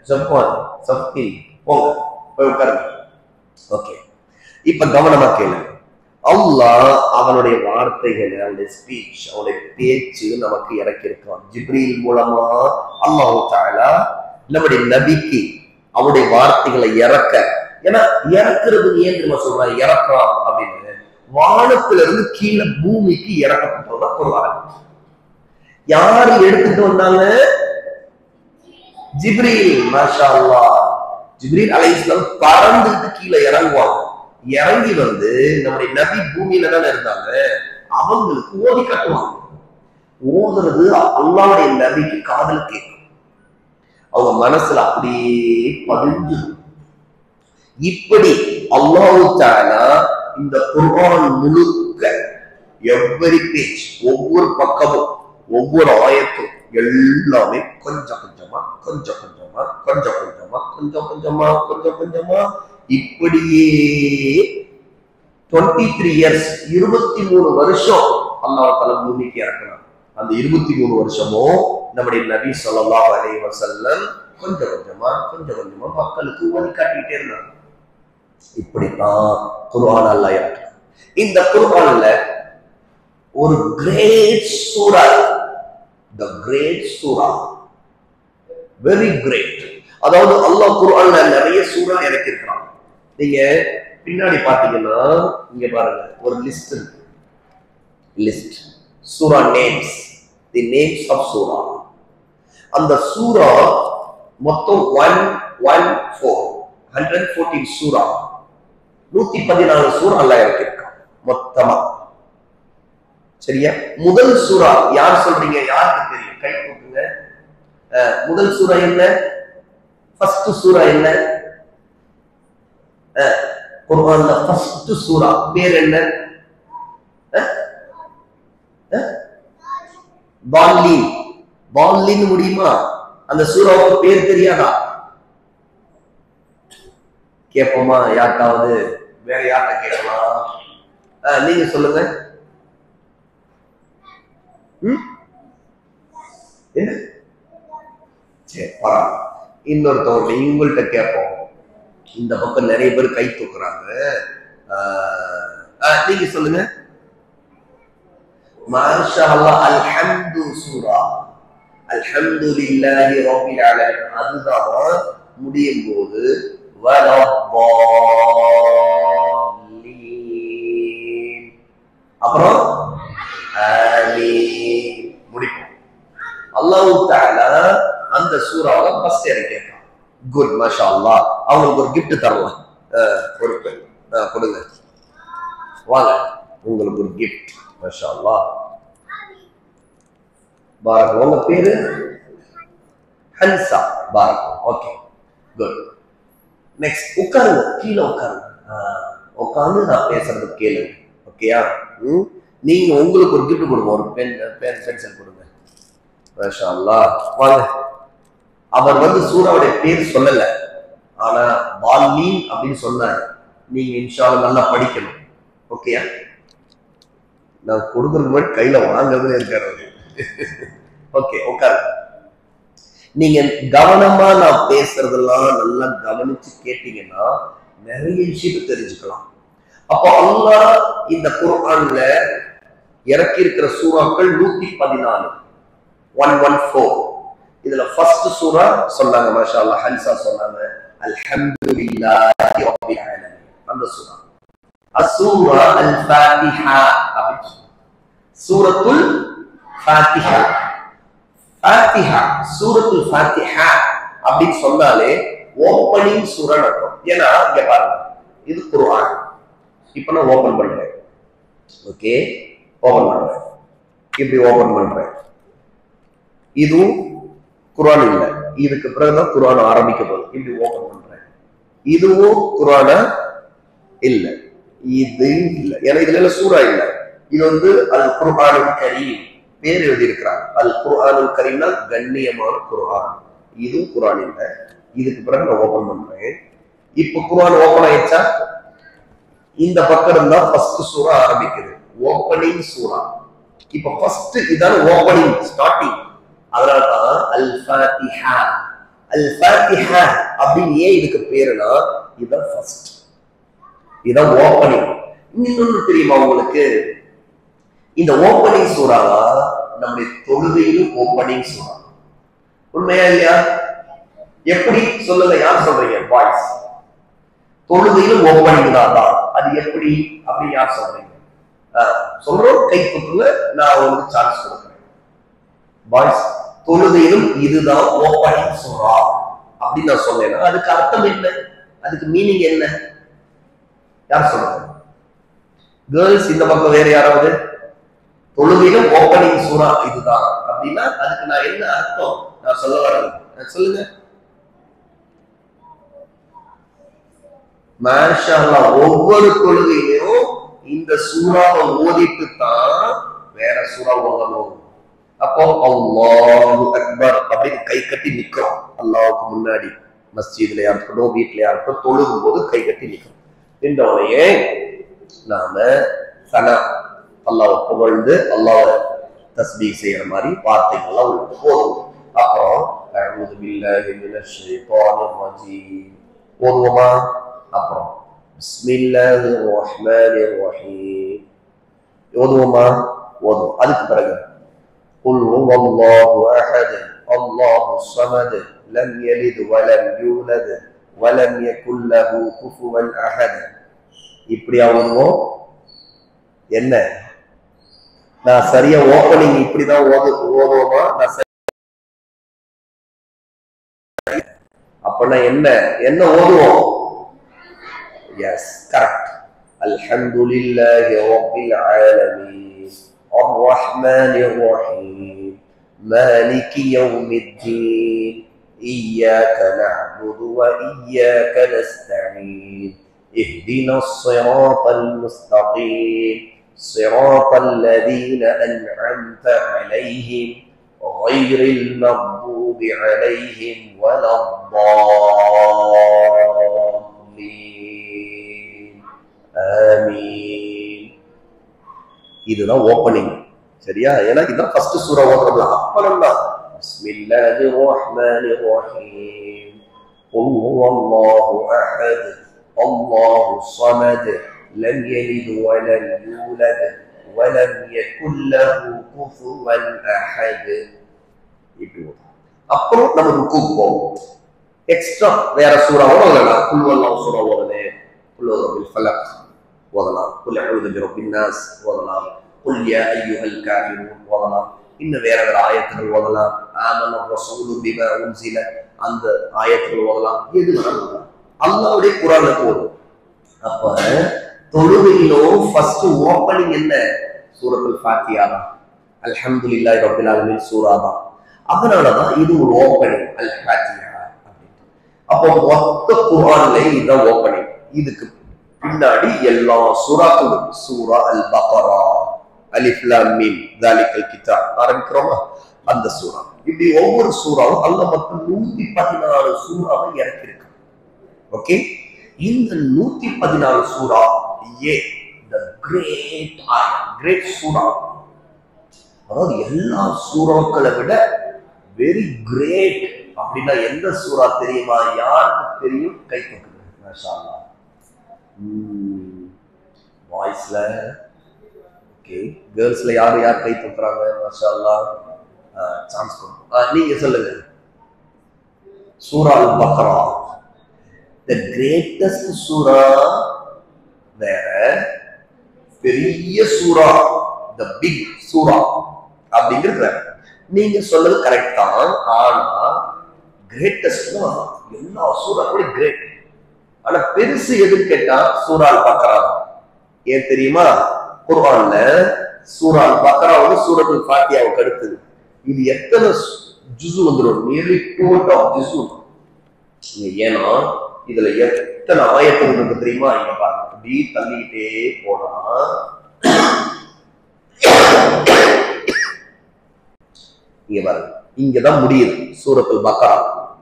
ஜப்பான் சப்தி போங்க, போய் உட்காருங்க. ஓகே, இப்ப கவனமா கேளுங்க. அல்லாஹ் அவனுடைய வார்த்தைகளை, அவனுடைய ஸ்பீச், அவனுடைய பேச்சு நமக்கு இறக்கியிருக்கான். ஜிப்ரீல் மூலமா அல்லாஹ் தஆலா நம்முடைய நபிக்கு அவனுடைய வார்த்தைகளை இறக்க. ஏன்னா இறக்குறது ஏன் நம்ம சொல்றோம் இறக்கலாம் அப்படின்னு, வானத்திலிருந்து கீழே பூமிக்கு இறக்கப்பட்டதுதான் குர்ஆன். யாரு எடுத்துட்டு வந்தாங்க? ஜிப்ரீல். மாஷா அல்லாஹ். ஜிப்ரீல் அலைஹிஸ்ஸலாம் பறந்துட்டு கீழே இறங்குவாங்க. இறங்கி வந்து நம்முடைய நபி பூமியில தானே இருந்தாங்க, அவங்களுக்கு ஓதி காட்டுவாங்க. ஓதுறது அல்லாஹ்வுடைய நபிக்கு காதுல கேட்கும், அவங்க மனசுல அப்படியே பதிஞ்சு. இப்படி அல்லாஹ் தஆலா இந்த குர்ஆன் முழுக்க எவ்வரி பேஜ், ஒவ்வொரு பக்கமும், ஒவ்வொரு ஆயத்தும் எல்லாமே கொஞ்சம் கொஞ்சமா கொஞ்சம் கொஞ்சமா கொஞ்சம் கொஞ்சமா கொஞ்சம் கொஞ்சமா கொஞ்சம் கொஞ்சமா இப்படியே 23 இயர்ஸ் 23 வருஷம் அல்லாஹ் தஆலா பூமிக்கு இறக்குறான். அந்த 23 வருஷமும் நம்முடைய நபி ஸல்லல்லாஹு அலைஹி வஸல்லம் கொஞ்சம் கொஞ்சமா கொஞ்சம் கொஞ்சமா மக்களுக்கு வழிகாட்டிட்டே இருந்தாங்க. இப்படித்தான் குர்ஆன் அல்லாஹ் இறக்குறான். இந்த குர்ஆன்ல ஒரு கிரேட் சூரா, தி கிரேட் சூரா, வெரி கிரேட். அதாவது அல்லாஹ் குர்ஆன்ல நிறைய சூரா இறக்கிருக்கான். நீங்க பின்னாடி பாத்தீங்கன்னா இங்க பாருங்க ஒரு லிஸ்ட் இருக்கு. லிஸ்ட் சூரா நேம்ஸ், தி நேம்ஸ் ஆஃப் சூரா. அந்த சூரா மொத்தம் 114 சூரா, 114 சூரா அல்லாஹ் இறக்கிருக்கான் மொத்தமா. சரியா? முதல் சூரா யார் சொல்றீங்க? யாருக்கு தெரியும்? கை தூக்குங்க. முதல் சூரா என்ன? ஃபர்ஸ்ட் சூரா என்ன? குர்ஆன்ல ஃபர்ஸ்ட் சூரா பேர் என்ன? பால்லின். பால்லின் முடியுமா? அந்த சூராவுக்கு பேர் தெரியாதா? கேட்போமா? யாருக்காவது வேற யார்கிட்ட கேட்கலாம்? நீங்க சொல்லுங்க. என்ன? சரி, பரவாயில்ல. இன்னொருத்தவங்க உங்கள்கிட்ட கேட்போம். இந்த பக்கம் நிறைய பேர் கை தூக்குறாங்க. நீங்க சொல்லுங்க. மாஷா அல்லாஹ். அல்ஹம்து சூரா, அல்ஹம்துலில்லாஹி ரப்பில் ஆலமீன். அதுதான் முடியும் போது வலப்பீன், அப்புறம் ஆமீன் முடிப்போம். அல்லாஹ் தஆலா அந்த சூராவை ஃபர்ஸ்ட் இறக்கிருக்கான். குட், மாஷா அல்லாஹ். அவங்களுக்கு ஒரு கிஃப்ட் தரலாம். ஒரு பெண் கொடுங்க, வாங்க, உங்களுக்கு ஒரு கிஃப்ட். மாஷா அல்லாஹ். பாரக். உங்க பேரு? ஹன்சா. பாரக். Okay, good. நெக்ஸ்ட் உட்காருங்க, கீழே உட்காருங்க. உட்கார்ந்து நான் பேசுறது கேளுங்க. ஓகேயா? நீங்க உங்களுக்கு ஒரு கிஃப்ட் கொடுங்க, ஒரு பென்சில் கொடுங்க. மாஷா அல்லாஹ். வாங்க. அவர் சூராவுடைய பேர் சொல்லல, ஆனா பால்மீன் அப்படின்னு சொன்னாரு. நீங்க இன்ஷா அல்லாஹ் நல்லா படிக்கணும். ஓகேயா? நான் கொடுக்கறது மாதிரி கையில வாங்கவே இருக்காரு. ஓகே, உட்காரு. நீங்க கவனமா நான் பேசுறதெல்லாம் நல்லா கவனிச்சு கேட்டீங்கன்னா நிறைய விஷயத்தை தெரிஞ்சுக்கலாம். அப்போ அல்லாஹ் இந்த குர்ஆன்ல இறக்கி இருக்கிற சூறாக்கள் 114, 114. இதுல ஃபர்ஸ்ட் சூரா சொன்னாங்க, மாஷா அல்லாஹ், ஹன்சா சொன்னாங்க, அல்ஹம்துலில்லாஹி ரப்பில் ஆலமீன். அந்த சூரா அஸ்ஸூரா அல் ஃபாத்திஹா அப்படி, சூரத்துல் ஃபாத்திஹா. ஃபாத்திஹா, சூரத்துல் ஃபாத்திஹா அப்படின்னு சொன்னாலே ஓப்பனிங் சூரா அர்த்தம். ஏன்னா இங்க பாருங்க, இது குர்ஆன். இப்ப நான் ஓபன் பண்றேன். ஓகே, ஓபன் பண்றேன். இப்படி ஓபன் பண்றேன். இதுவும் குர்ஆன் இல்ல, இதுக்கு பிறகுதான் குர்ஆன் ஆரம்பிக்க போகுது. இப்படி ஓபன் பண்றேன். இதுவும் குர்ஆன் இல்ல, இது இல்ல, ஏன்னா இதுல சூரா இல்ல. இது அல் குர்ஆனுல் கரீம் பேர் எழுதி இருக்கிறாங்க. அல் குர்ஆனுல் கரீம்னா கண்ணியமான குர்ஆன். இதுவும் குர்ஆன் இல்ல. இதுக்கு பிறகு நான் ஓபன் பண்றேன். இப்ப குர்ஆன் ஓபன் ஆயிடுச்சா? இந்த பக்கம் இருந்தா ஃபர்ஸ்ட் சூரா ஆரம்பிக்குது, ஓபனிங் சூரா. இப்ப ஃபர்ஸ்ட் இதான் ஓபனிங், ஸ்டார்டிங். அதனாலதான் அல் ஃபாத்திஹா. அல் ஃபாத்திஹா அப்படின்னு ஏன் இதுக்கு பேருனா இதான் ஃபர்ஸ்ட், இதான் ஓபனிங். இன்னொன்னு தெரியுமா உங்களுக்கு? இந்த ஓபனிங் சூறாவா நம்முடைய தொழுகையிலும் ஓபனிங் சூறா. உண்மையா இல்லையா? எப்படி சொல்லுங்க, யார் சொல்றீங்க? பாய்ஸ். தொழுகையிலும் ஓபனிங் தான். அது எப்படி அப்படி யார் சொல்றீங்க? சொல்றோம், கை தூக்குங்க, நான் உங்களுக்கு சான்ஸ் கொடுக்குறேன். பாய்ஸ், தொழுகையிலும் இதுதான் ஓபனிங் சூறா அப்படின்னு நான் சொன்னேன்னா அதுக்கு அர்த்தம் என்ன? அதுக்கு மீனிங் என்ன? யார் சொல்றாங்க? கேர்ள்ஸ் இந்த பக்கம் வேற யாராவது? தொழுகையிலும் ஓப்பனிங் சூரா இதுதான் அப்படின்னா அதுக்கு நான் என்ன அர்த்தம் நான் சொல்ல வரேன் சொல்லுங்க. மாஷா அல்லாஹ், ஒவ்வொரு தொழுகையிலும் இந்த சூறாவை ஓதிட்டு தான் வேற சூறா ஓதணும். அப்போ அல்லாஹு அக்பர் அப்படின்னு கை கட்டி நிக்கிறோம். அல்லாஹ்வுக்கு முன்னாடி மஸ்ஜித்லயா இருக்கட்டும் வீட்லயா இருக்கட்டும் தொழுகும் போது கை கட்டி நிக்கிறோம். நின்றவனையே நாம சனா அல்லாஹ்வை புகழ்ந்து அல்லாஹ்வை தஸ்பீஹ் செய்யற மாதிரி வார்த்தைகள்லாம் உள்ள போதும். அப்புறம் அஊது பில்லாஹி மினஷ் ஷைத்தானிர் ரஜீம் ஓதுவோமா? அப்புறம் பிஸ்மில்லாஹிர் ரஹ்மானிர் ரஹீம் ஓதுவோமா? ஓதுவோம். அதுக்கு பிறகு குல் ஹுவல்லாஹு அஹத் அல்லாஹுஸ் ஸமத் லம் யலித் வலம் யூலத் வலம் யகுல் லஹு குஃபுவன் அஹத். இப்படியா ஓதுவோம்? என்ன நான் சரியா ஓப்பனிங் இப்படிதான் ஓதுவோமா? நான் அப்பனா என்ன என்ன ஓதுவோம்? Yes, correct. Alhamdulillahi Rabbil Alamin Ar-Rahmanir Rahim Maliki Yawmiddin Iyyaka na'budu wa iyyaka nasta'in Ihdinas siratal mustaqim Siratal ladzina an'amta 'alaihim ghairil maghdubi 'alaihim waladdallin. ஆமீன். இதுதான் ஓப்பனிங். சரியா? ஏன்னா இதுதான் ஃபர்ஸ்ட் சூரா ஓதுறது. அப்புறம் தான் பிஸ்மில்லாஹிர் ரஹ்மானிர் ரஹீம் குல் ஹுவல்லாஹு அஹத் அல்லாஹுஸ் ஸமத் லம் யலித் வலம் யூலத் வலம் யகுல் லஹு குஃபுவன் அஹத். இப்படி ஓதும். அப்புறம் நம்ம ருக்குக்கு போவோம். எக்ஸ்ட்ரா வேற சூரா ஓதலாம். குல் ஹுவல்லாஹு சூரா ஓதலே, குல் ரப்பில் ஃபலக் ஓதலாம், குல் அஊது பிரப்பின் நாஸ் ஓதலாம், குல் யா அய்யுஹல் காஃபிரூன் ஓதலாம். இன்னும் வேற வேற ஆயத்துகள் ஓதலாம். ஆமன ரசூலு பிமா உன்சில அந்த ஆயத்துகள் ஓதலாம். எது வேணாலும் ஓதலாம். அல்லாஹ்வுடைய குர்ஆன்ல போதும். அப்ப தொழுகையிலும் ஃபர்ஸ்ட் ஓப்பனிங் என்ன? சூரத்துல் ஃபாத்திஹா தான். அல்ஹம்துலில்லாஹி ரப்பில் ஆலமீன் சூரா தான். அதனாலதான் இது ஒரு ஓப்பனிங் அல் ஃபாத்திஹா அப்படின்ட்டு. அப்போ மொத்த குர்ஆன்ல இதுதான் ஓப்பனிங். இதுக்கு பின்னாடி எல்லா சூராக்களும் சூரா அல் பக்ரா அலிஃப் லாம் மீம் ذالிகல் கிதாப் ஆரம்பிக்கிறோமா அந்த சூரா. இப்படி ஒவ்வொரு சூறாவும் அல்லாஹ் மொத்தம் 114 சூறாவை இறக்கி இருக்கு. ஓகே, இந்த 114 சூறா the great great சூரா, அதாவது எல்லா சூறாக்களை விட வெரி கிரேட் அப்படின்னா எந்த சூரா தெரியுமா? யாருக்கு தெரியும்? கை தூக்குது. மாஷா அல்லாஹ். பாய்ஸ்ல ஓகே, கேர்ள்ஸ்ல யார் யார் கை தூக்குறாங்க? மாஷா அல்லாஹ். சான்ஸ் கொடுங்க. நீங்க சொல்லுங்க. சூரா அல் பக்ரா the greatest சூரா வேற, பெரிய சூரா the big சூரா அப்படிங்கிறது வேற. நீங்க சொல்றது கரெக்ட் தான். ஆனா கிரேட்டஸ்ட் எல்லா சூரா கூட கிரேட். ஆனா பெருசு எதுன்னு கேட்டா சூரா அல் பக்ரா. ஏன் தெரியுமா? குர்ஆன்ல சூரா அல் பக்ரா வந்து சூரத்துல் ஃபாத்திஹாவுக்கு அடுத்தது. இது எத்தனை ஜுஸு வந்துடும்? நியர்லி 2 ஜுஸு. ஏன்னா இதுல எத்தனை ஆயத்துகள் இருக்கு தெரியுமா? இங்க பாருங்க, அப்படி தள்ளிக்கிட்டே போனா இங்க பாருங்க, இங்கதான் முடியுது சூரத்துல் பக்ரா.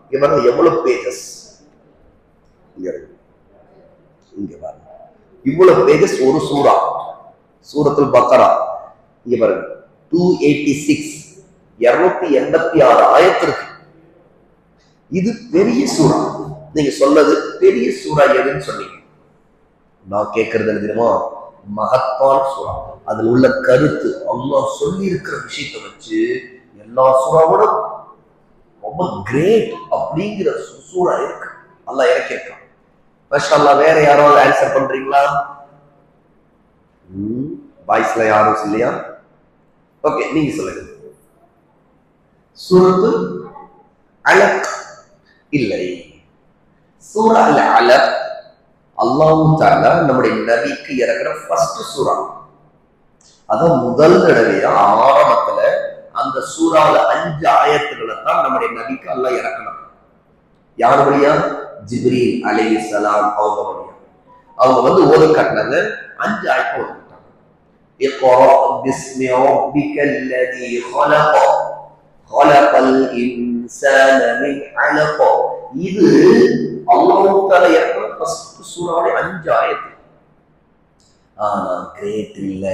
இங்க பாருங்க எவ்வளவு பேஜஸ். இங்க பாருங்க இவ்வளவு பேஜஸ் ஒரு சூரா சூரத்துல் பக்ரா. இங்க பாருங்க 286 286 ஆயத்து இருக்கு. இது பெரிய சூரா. நீங்க சொன்னது பெரிய சூரா எதுன்னு சொன்னீங்க. நான் கேட்கறது என்ன தெரியுமா? மகத்தான சூரா. அதுல உள்ள கருத்து, அல்லாஹ் சொல்லி இருக்கிற விஷயத்தை வச்சு எல்லா சூறாவோட ரொம்ப கிரேட் அப்படிங்கிற சூரா இருக்கு. அல்லாஹ் இறக்கியிருக்கான். மாஷா அல்லாஹ். வேற யாராவது ஆன்சர் பண்றீங்களா? வாய்ஸ்ல யாரும் இல்லையா? ஓகே, நீங்க சொல்லுங்க. சூரத்துல் அலக் இல்லை. சூரா அல் அலக் அல்லாஹ் தஆலா நம்முடைய நபிக்கு இறக்குற ஃபர்ஸ்ட் சூரா. அதான் முதல் தடவையா ஆரம்பத்துல அந்த சூறாவுல 5 ஆயத்துக்களை தான் நம்முடைய நபிக்கு அல்லாஹ் இறக்கணும். யார் வழியா? ஜிப்ரீல் அலைஹிஸ்ஸலாம் அவங்க வழியா. அவங்க ஓதி காட்டினாங்க. 5 ஆயத்தை ஓதிட்டாங்க. இக்ரா பிஸ்மி ரப்பிக்கல் லதீ خلق خلقல் இன்சான மின் அலக். இது அல்லாஹ் தஆலா இறக்கின ஃபர்ஸ்ட் சூறாவுடைய 5 ஆயத்து. ஆனா கிரேட் இல்ல.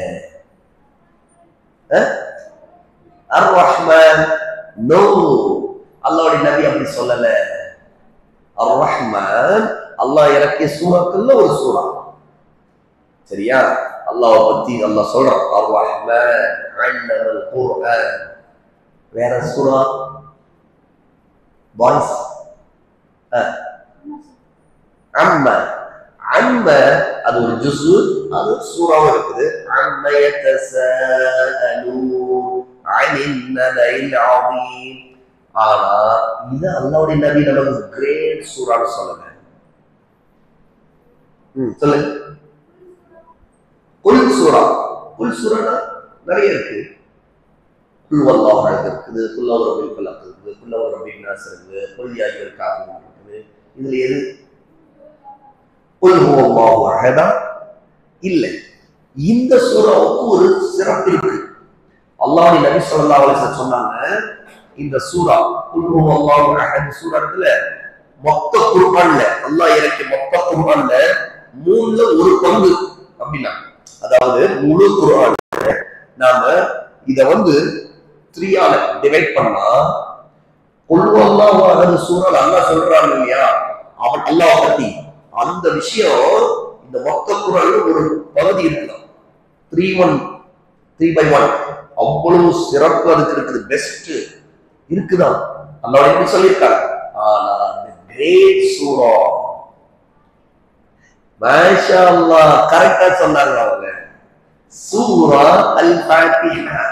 அர் ரஹ்மான் நோ, அல்லாஹ்வுடைய நபி அப்படி சொல்லல. அர் ரஹ்மான் அல்லாஹ் இறக்கிய சூறாக்கள்ல ஒரு சூறா. சரியா? அல்லாஹ் பத்தி அல்லாஹ் சொல்றான் அர் ரஹ்மான் அல்லமல் குர்ஆன். வேற சூறா பாய்ஸ் அம்மா அம்ம அது ஒரு ஜுஸு, அது சூறாவும் இருக்குது. அம்ம யதஸாஅலூன் அனின் நபைல் அதீம். ஆனா இது அல்லாஹ்வுடைய நபி நமக்கு கிரேட் சூறான்னு சொல்லுங்க. சொல்லுங்க. குல் சூரா. குல் சூரானா நிறைய இருக்கு. குல் வல்லாஹு அஹத் இருக்குது, குல் அவுது ரப்பில் ஃபலக் இருக்குது, குல் அவுது ரப்பின் நாஸ் இருக்குது, குல் யா அய்யுல் காஃபிரூன் இருக்குது. இதுல எது குல் ஹுவல்லாஹு அஹத் இல்லை. இந்த சூராவுக்கு ஒரு சிறப்பு இருக்கு. அல்லாஹ்வுடைய நபி ஸல்லல்லாஹு அலைஹி வஸல்லம் சொன்னாங்க, இந்த சூரா குல் ஹுவல்லாஹு அஹத் சூராத்துல மொத்த குர்ஆன்ல அல்லாஹ் இறக்கிய மொத்த குர்ஆன்ல 3ல 1 பங்கு அப்படின்னா, அதாவது முழு குர்ஆன் நாம இத 3ஆல டிவைட் பண்ணா குல் ஹுவல்லாஹு அஹத் சூரால அல்லாஹ் சொல்றாங்க இல்லையா, அவன் அல்லாஹ் பத்தி அந்த விஷயம் இந்த மொத்த குர்ஆன்ல ஒரு பகுதி இருக்கலாம். 3/1 அவ்வளவு சிறப்பு அதுக்கு இருக்குது. பெஸ்ட் இருக்குதான் அல்லாஹ் எப்படி சொல்லியிருக்காங்க. ஆனா கிரேட் சூரா மாஷா அல்லாஹ் கரெக்டா சொன்னாங்க அவங்க. சூரா அல் ஃபாத்திஹா.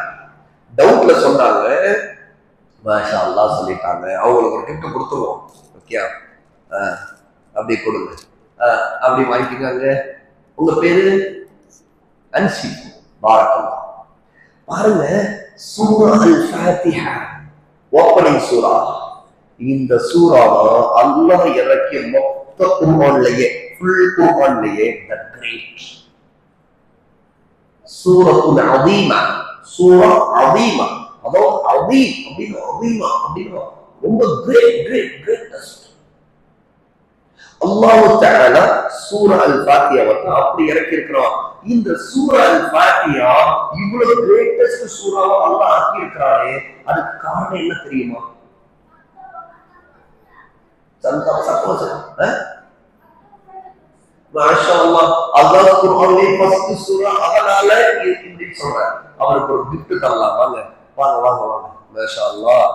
டவுட்ல சொன்னாங்க, மாஷா அல்லாஹ் சொல்லிட்டாங்க. அவங்களுக்கு ஒரு கிஃப்ட் கொடுத்துருவோம். ஓகே, அப்படி கொடுங்க. அப்படி வாங்கிக்காங்க. உங்க பேரு அன்சி. பாரக்கல்லாஹ். பாருங்க, சூரா அல் ஃபாத்திஹா ஓப்பனிங் சூரா. இந்த சூறாவை அல்லாஹ் இறக்கிய மொத்த குர்ஆன்லயே, ஃபுல் குர்ஆன்லயே தி கிரேட் சூரத்துல் அதீமா. சூரா அதீமா, அதாவது அதீம் அப்படின்னு அதீமா அப்படின்னு ரொம்ப கிரேட்டஸ்ட். அல்லாஹ் தஆலா சூரா அல் ஃபாத்திஹாவை அப்படி இறக்கி இருக்கிறான். இந்த சூரா அல் ஃபாத்திஹா இவ்வளவு கிரேட்டஸ்ட் சூறாவை அல்லாஹ் ஆக்கி இருக்கிறானே, அதுக்கு காரணம் என்ன தெரியுமா? மாஷா அல்லாஹ், அல்லாஹ் குர்ஆன்ல ஃபர்ஸ்ட் சூரா, அதனால இப்படி சொல்றார். அவருக்கு ஒரு gift தரலாம். வாங்க வாங்க வாங்க வாங்க. மாஷா அல்லாஹ்,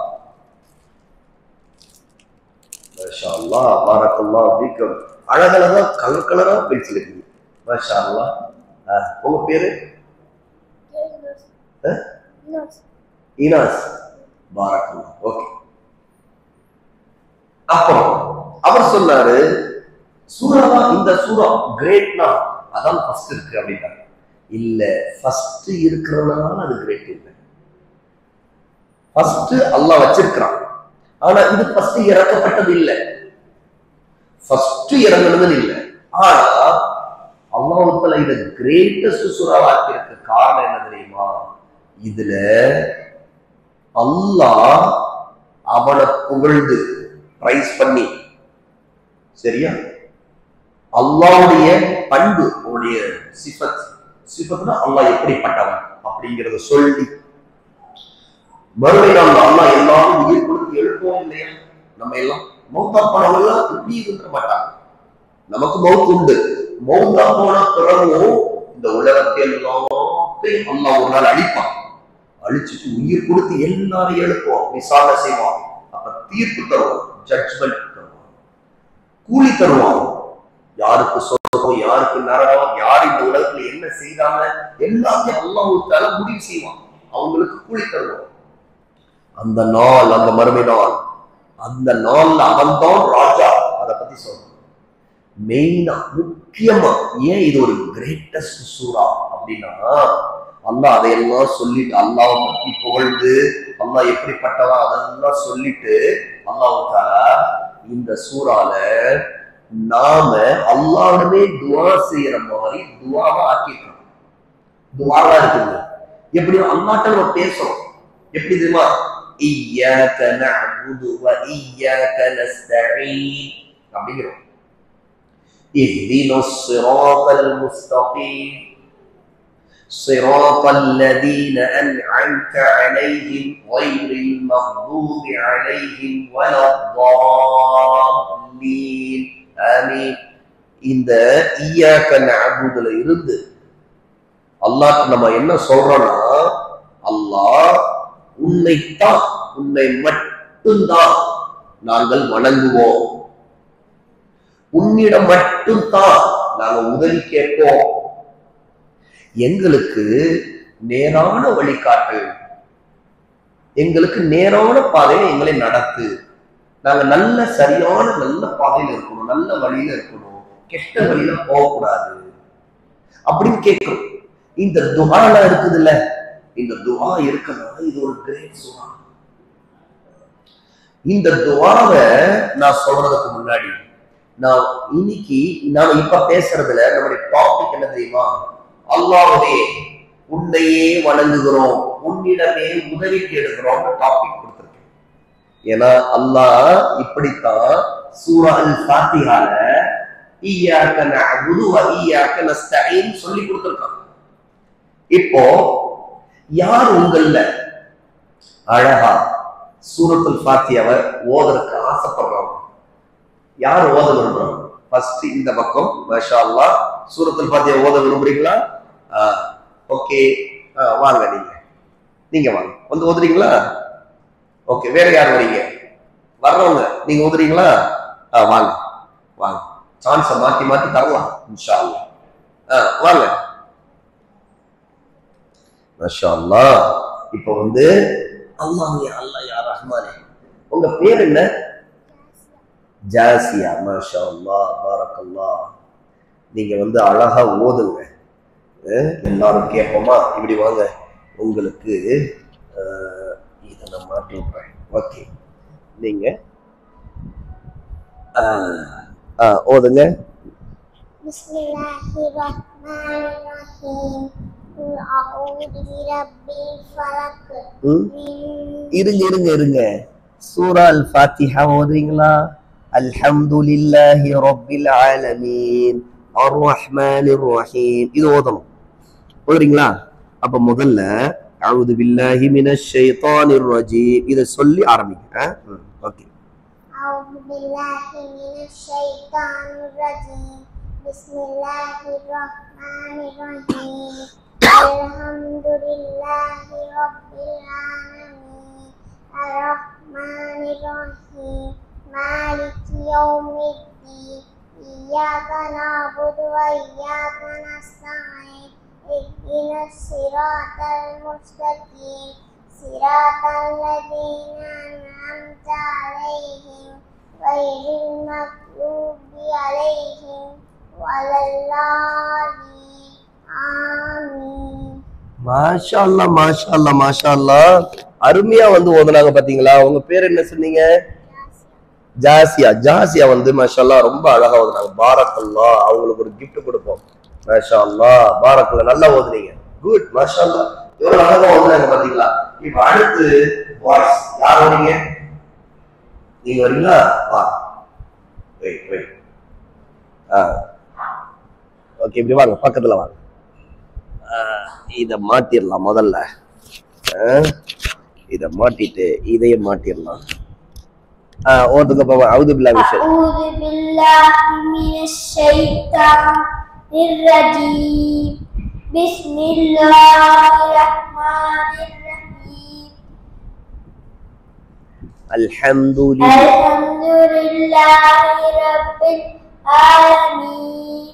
மாஷா அல்லாஹ், பாரக்கல்லாஹு ஃபீக்கும். அழகழகா கலர் கலரா பென்சில் இருக்குது. மாஷா அல்லாஹ். உங்க பேரு? இனாஸ். பாரக்கல்லாஹ். ஓகே. அப்புறம் அவர் சொன்னாரு, சூறாவா இந்த சூறா கிரேட்னா அதான் ஃபர்ஸ்ட் இருக்கு அப்படின்றாங்க. இல்ல, ஃபர்ஸ்ட் இருக்கிறதுனால அது கிரேட் இல்லை. ஃபர்ஸ்ட் அல்லாஹ் வச்சிருக்கிறான். ஆனா இது ஃபர்ஸ்ட் இறக்கப்பட்டது இல்லை, ஃபர்ஸ்ட் இறங்குனது இல்லை. ஆனா அல்லாஹ் தஆலா இத கிரேட்டஸ்ட் சூறாவா ஆக்கியிருக்க காரணம் என்ன தெரியுமா? இதுல அல்லாஹ் அவனை புகழ்ந்து பிரைஸ் பண்ணி, சரியா, அல்லாஹ்வுடைய பண்பு, அவனுடைய சிஃபத்னா அல்லாஹ் எப்படிப்பட்டவன் அப்படிங்கிறத சொல்லி, மறுமை நாள் அல்லாஹ் எல்லாரும் உயிர் கொடுத்து எழுப்போம் இல்லையா? நம்ம எல்லாம் மௌத்தா போனவெல்லாம் இப்படி இருக்க மாட்டாங்க. நமக்கு மௌத் உண்டு. மௌத்தா போன பிறகும் இந்த உலகத்தை எல்லாத்தையும் அல்லாஹ் ஒரு நாள் அழிப்பான். அழிச்சுட்டு உயிர் கொடுத்து எல்லாரும் எழுப்போம், விசாரணை செய்வான். அப்ப தீர்ப்பு தருவான், ஜட்ஜ்மெண்ட் தருவான், கூலி தருவான். யாருக்கு சொர்க்கம், யாருக்கு நரகம், யார் இந்த உலகத்துல என்ன செய்தாங்க எல்லாத்தையும் அல்லாஹ் தஆலா முடிவு செய்வான். அவங்களுக்கு கூலி தருவான். அந்த நாள், அந்த மறுமை நாள், அந்த நாள்ல அவன் தான் ராஜா. அதை பத்தி சொல்றான். மெயினா முக்கியமா ஏன் இது ஒரு கிரேட்டஸ்ட் சூரா அப்படின்னா, அல்லாஹ் அதையெல்லாம் சொல்லிட்டு அல்லாஹ்வை பற்றி புகழ்ந்து அல்லாஹ் எப்படிப்பட்டவா அதெல்லாம் சொல்லிட்டு அல்லாஹ் தஆலா இந்த சூறால நாம அல்லாஹ்வே துஆ செய்யற மாதிரி துஆவா ஆக்கிட்டோம். துஆவா இருக்குது. எப்படி அல்லாஹ்ட்ட நம்ம பேசுறோம். எப்படி தெரியுமா? இய்யாக நஅபுது வ இய்யாக நஸ்தஈன் அப்படிங்கிறோம். இஹ்தினஸ் ஸிராத்தல் முஸ்தகீம் ஸிராத்தல் லதீன அன்அம்த அலைஹிம் கைரில் மக்தூபி அலைஹிம் வலத்தால்லீன். ஆமீன். இந்த இய்யாக நஅபுதுல இருந்து அல்லாஹ் நம்ம என்ன சொல்றோம்னா, அல்லாஹ் உன்னைத்தான், உன்னை மட்டும்தான் நாங்கள் வணங்குவோம், உன்னிடம் மட்டும்தான் நாங்கள் உதவி கேட்போம், எங்களுக்கு நேரான வழிகாட்டு, எங்களுக்கு நேரான பாதையில எங்களை நடத்து, நாங்க நல்ல சரியான நல்ல பாதையில இருக்கணும், நல்ல வழியில இருக்கணும், கெட்ட வழியில போகக்கூடாது அப்படின்னு கேட்கிறோம். இந்த துஆல இருக்குதுல்ல, இந்த துஆ இருக்கனால இது ஒரு கிரேட் சூரா. இந்த துஆவை நான் சொல்றதுக்கு முன்னாடி நான் இன்னைக்கு நாம இப்ப பேசுறதுல நம்முடைய டாபிக் என்ன தெரியுமா? அல்லாஹ்வே உன்னையே வணங்குகிறோம், உன்னிடமே உதவி தேடுகிறோம் டாபிக் கொடுத்திருக்கேன். ஏன்னா அல்லாஹ் இப்படித்தான் சூரா அல் ஃபாத்திஹால இய்யாக நஅபுது வ இய்யாக நஸ்தஈன் சொல்லி கொடுத்திருக்கான். இப்போ யார் உங்கள அழகா சூரத்துல் ஃபாத்திஹாவை ஓதறதுக்கு ஆசைப்படுறாங்க? யார் ஓத விரும்புறாங்க? ஃபர்ஸ்ட் இந்த பக்கம் மாஷா அல்லாஹ் சூரத்துல் ஃபாத்திஹா ஓத விரும்புறீங்களா? ஓகே, வாங்க, நீங்க வாங்க, வந்து ஓதுறீங்களா? ஓகே, வேற யார் வரீங்க? வர்றவங்க நீங்க ஓதுறீங்களா? வாங்க வாங்க, சான்ஸை மாத்தி மாத்தி தரலாம் இன்ஷா அல்லாஹ். வாங்க மாஷா அல்லாஹ். இப்போ வந்து அல்லாஹ் யா ரஹ்மானே, உங்க பேர் என்ன? ஜாசியா. மாஷா அல்லாஹ், பாரக்கல்லாஹ். நீங்க வந்து அழகா ஓதுங்க, எல்லாரும் கேட்போமா? இப்படி வாங்க, உங்களுக்கு இதை நான் மாட்டி விடுறேன். ஓகே, நீங்க ஓதுங்க. இருங்க, சூரா அல் ஃபாத்திஹா ஓதுறீங்களா? அல்ஹம்துலில்லாஹி ரப்பில் ஆலமீன் அர் ரஹ்மானிர் ரஹீம் இது ஓதணும். ஓதுறீங்களா? அப்ப முதல்ல அஊது பில்லாஹி மினஷ் ஷைத்தானிர் ரஜீம் இத சொல்லி ஆரம்பிங்க. ஓகே. அஊது பில்லாஹி மினஷ் ஷைத்தானிர் ரஜீம் பிஸ்மில்லாஹிர் ரஹ்மானிர் ரஹீம் அல்ஹம்துலில்லாஹி ரப்பில் ஆலமீன் அர் ரஹ்மானிர் ரஹீம் மாலிகி யௌமிddin இய்யாக நஅபுது வ இய்யாக நஸ்தஈன் இஹ்தினஸ் ஸிராத்தல் முஸ்தகீம் ஸிராத்தல் லதீன அன்அம்த அலைஹிம் கைரில் மக்தூபி அலைஹிம் வலல்லாலீன். ஆமீன். மாஷா அல்லாஹ், மாஷா அல்லாஹ், மாஷா அல்லாஹ். அருமையா வந்து ஓதுனாங்க பாத்தீங்களா? உங்க பேர் என்ன சொன்னீங்க? ஜாசியா. ஜாசியா வந்து மாஷா அல்லாஹ் ரொம்ப அழகா ஓதுனாங்க. பாரக்கல்லாஹ். அவங்களுக்கு ஒரு gift கொடுப்போம். மாஷா அல்லாஹ், பாரக்கல்லாஹ். நல்லா ஓதுனீங்க. குட், மாஷா அல்லாஹ். எவ்வளவு அழகா ஓதுனாங்க பாத்தீங்களா? இப்ப அடுத்து வாய்ஸ் யார் வரீங்க? நீங்க வரீங்களா? வா, வெயிட். ஓகே, இப்படி வாங்க, பக்கத்துல வாங்க. இத மாத்திரலாம். முதல்ல இத மாட்டிட்டு இதைய மாத்திரலாம். ஓதுங்க பாபா. அஊது பில்லாஹி மினஷ் ஷைத்தானிர் ரஜீம் பிஸ்மில்லாஹிர் ரஹ்மானிர் ரஹீம் அல்ஹம்துலில்லாஹி ரப்பில் ஆலமீன்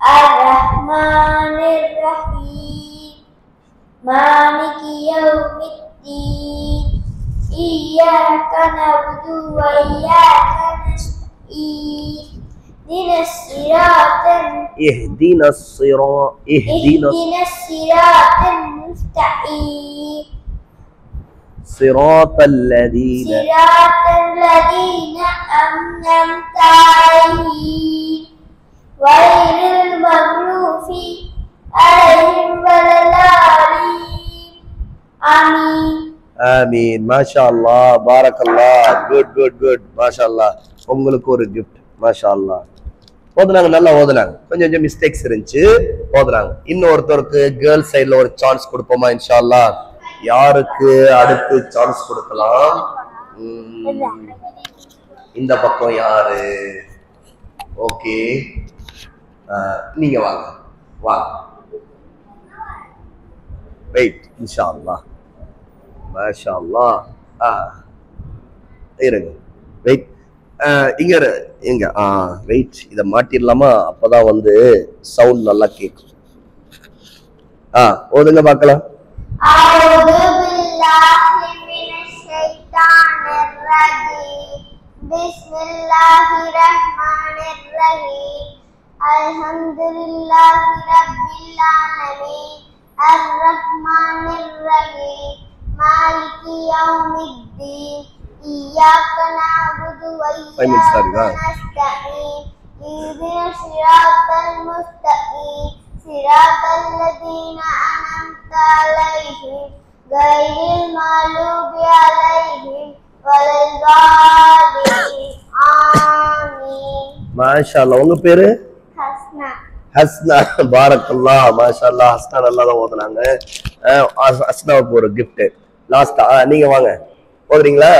அர் ரஹ்மானிர் ரஹீம் மாலிகி யௌமிddin இய்யாக நஅபுது வ இய்யாக நஸ்தஈன் இஹ்தினஸ் ஸிராத்தல் முஸ்தகீம் المستقيم صراط الذين أنعمت عليهم غير المغضوب عليهم ولا الضالين آمين ஆமீன். மாஷா அல்லாஹ், பாரக்கல்லாஹ். குட் மாஷா அல்லாஹ். உங்களுக்கு ஒரு கிஃப்ட். மாஷா அல்லாஹ். ஓதுனாங்க, நல்லா ஓதுனாங்க. கொஞ்சம் மிஸ்டேக்ஸ் இருந்துச்சு, ஓதுனாங்க. இன்னொருத்தருக்கு கேர்ள் சைடுல ஒரு சான்ஸ் கொடுப்போமா இன்ஷா அல்லாஹ்? யாருக்கு அடுத்து சான்ஸ் கொடுக்கலாம்? இந்த பக்கம் யாரு? ஓகே, நீங்க வாங்க. வெயிட். இன்ஷா அல்லாஹ். மாஷா அல்லாஹ். இருங்க, வெயிட். இங்க வெயிட். இதை மாட்டிடலாமா? அப்பதான் வந்து சவுண்ட் நல்லா கேட்கும். ஓதுங்க பார்க்கலாம். أعوذ بالله من الشيطان الرجيم بسم الله الرحمن الرحيم الحمد لله رب العالمين الرحمن الرحيم مالك يوم الدين إياك نعبد وإياك نستعين اهدنا الصراط المستقيم صراط الذين أنعمت عليهم غير المغضوب عليهم ولا الضالين آمين. மாஷா அல்லாஹ். உங்க பேரு? ஹஸ்னா. ஹஸ்னா, பாரக்கல்லாஹ். மாஷா அல்லாஹ். ஹஸ்னா நல்லா தான் ஓதுனாங்க. ஹஸ்னாவுக்கு ஒரு கிஃப்ட். லாஸ்டா நீங்க வாங்க. ஓதுறீங்களா?